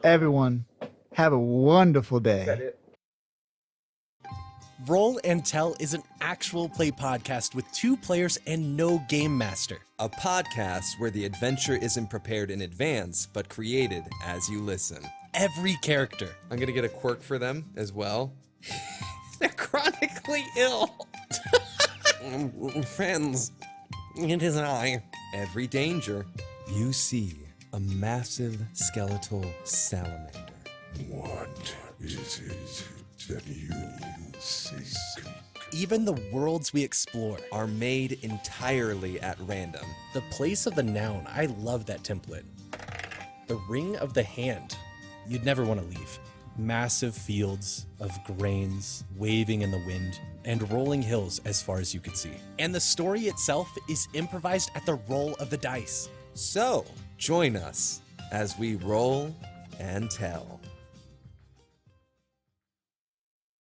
Everyone, have a wonderful day. Roll and Tell is an actual play podcast with 2 players and no game master. A podcast where the adventure isn't prepared in advance, but created as you listen. Every character. I'm gonna get a quirk for them as well. They're chronically ill. Friends, it is I. Every danger, you see a massive skeletal salamander. What is it that you seek? Even the worlds we explore. Are made entirely at random. The place of the noun. I love that template. The ring of the hand. You'd never want to leave. Massive fields of grains waving in the wind and rolling hills as far as you could see. And the story itself is improvised at the roll of the dice. So, join us as we roll and tell.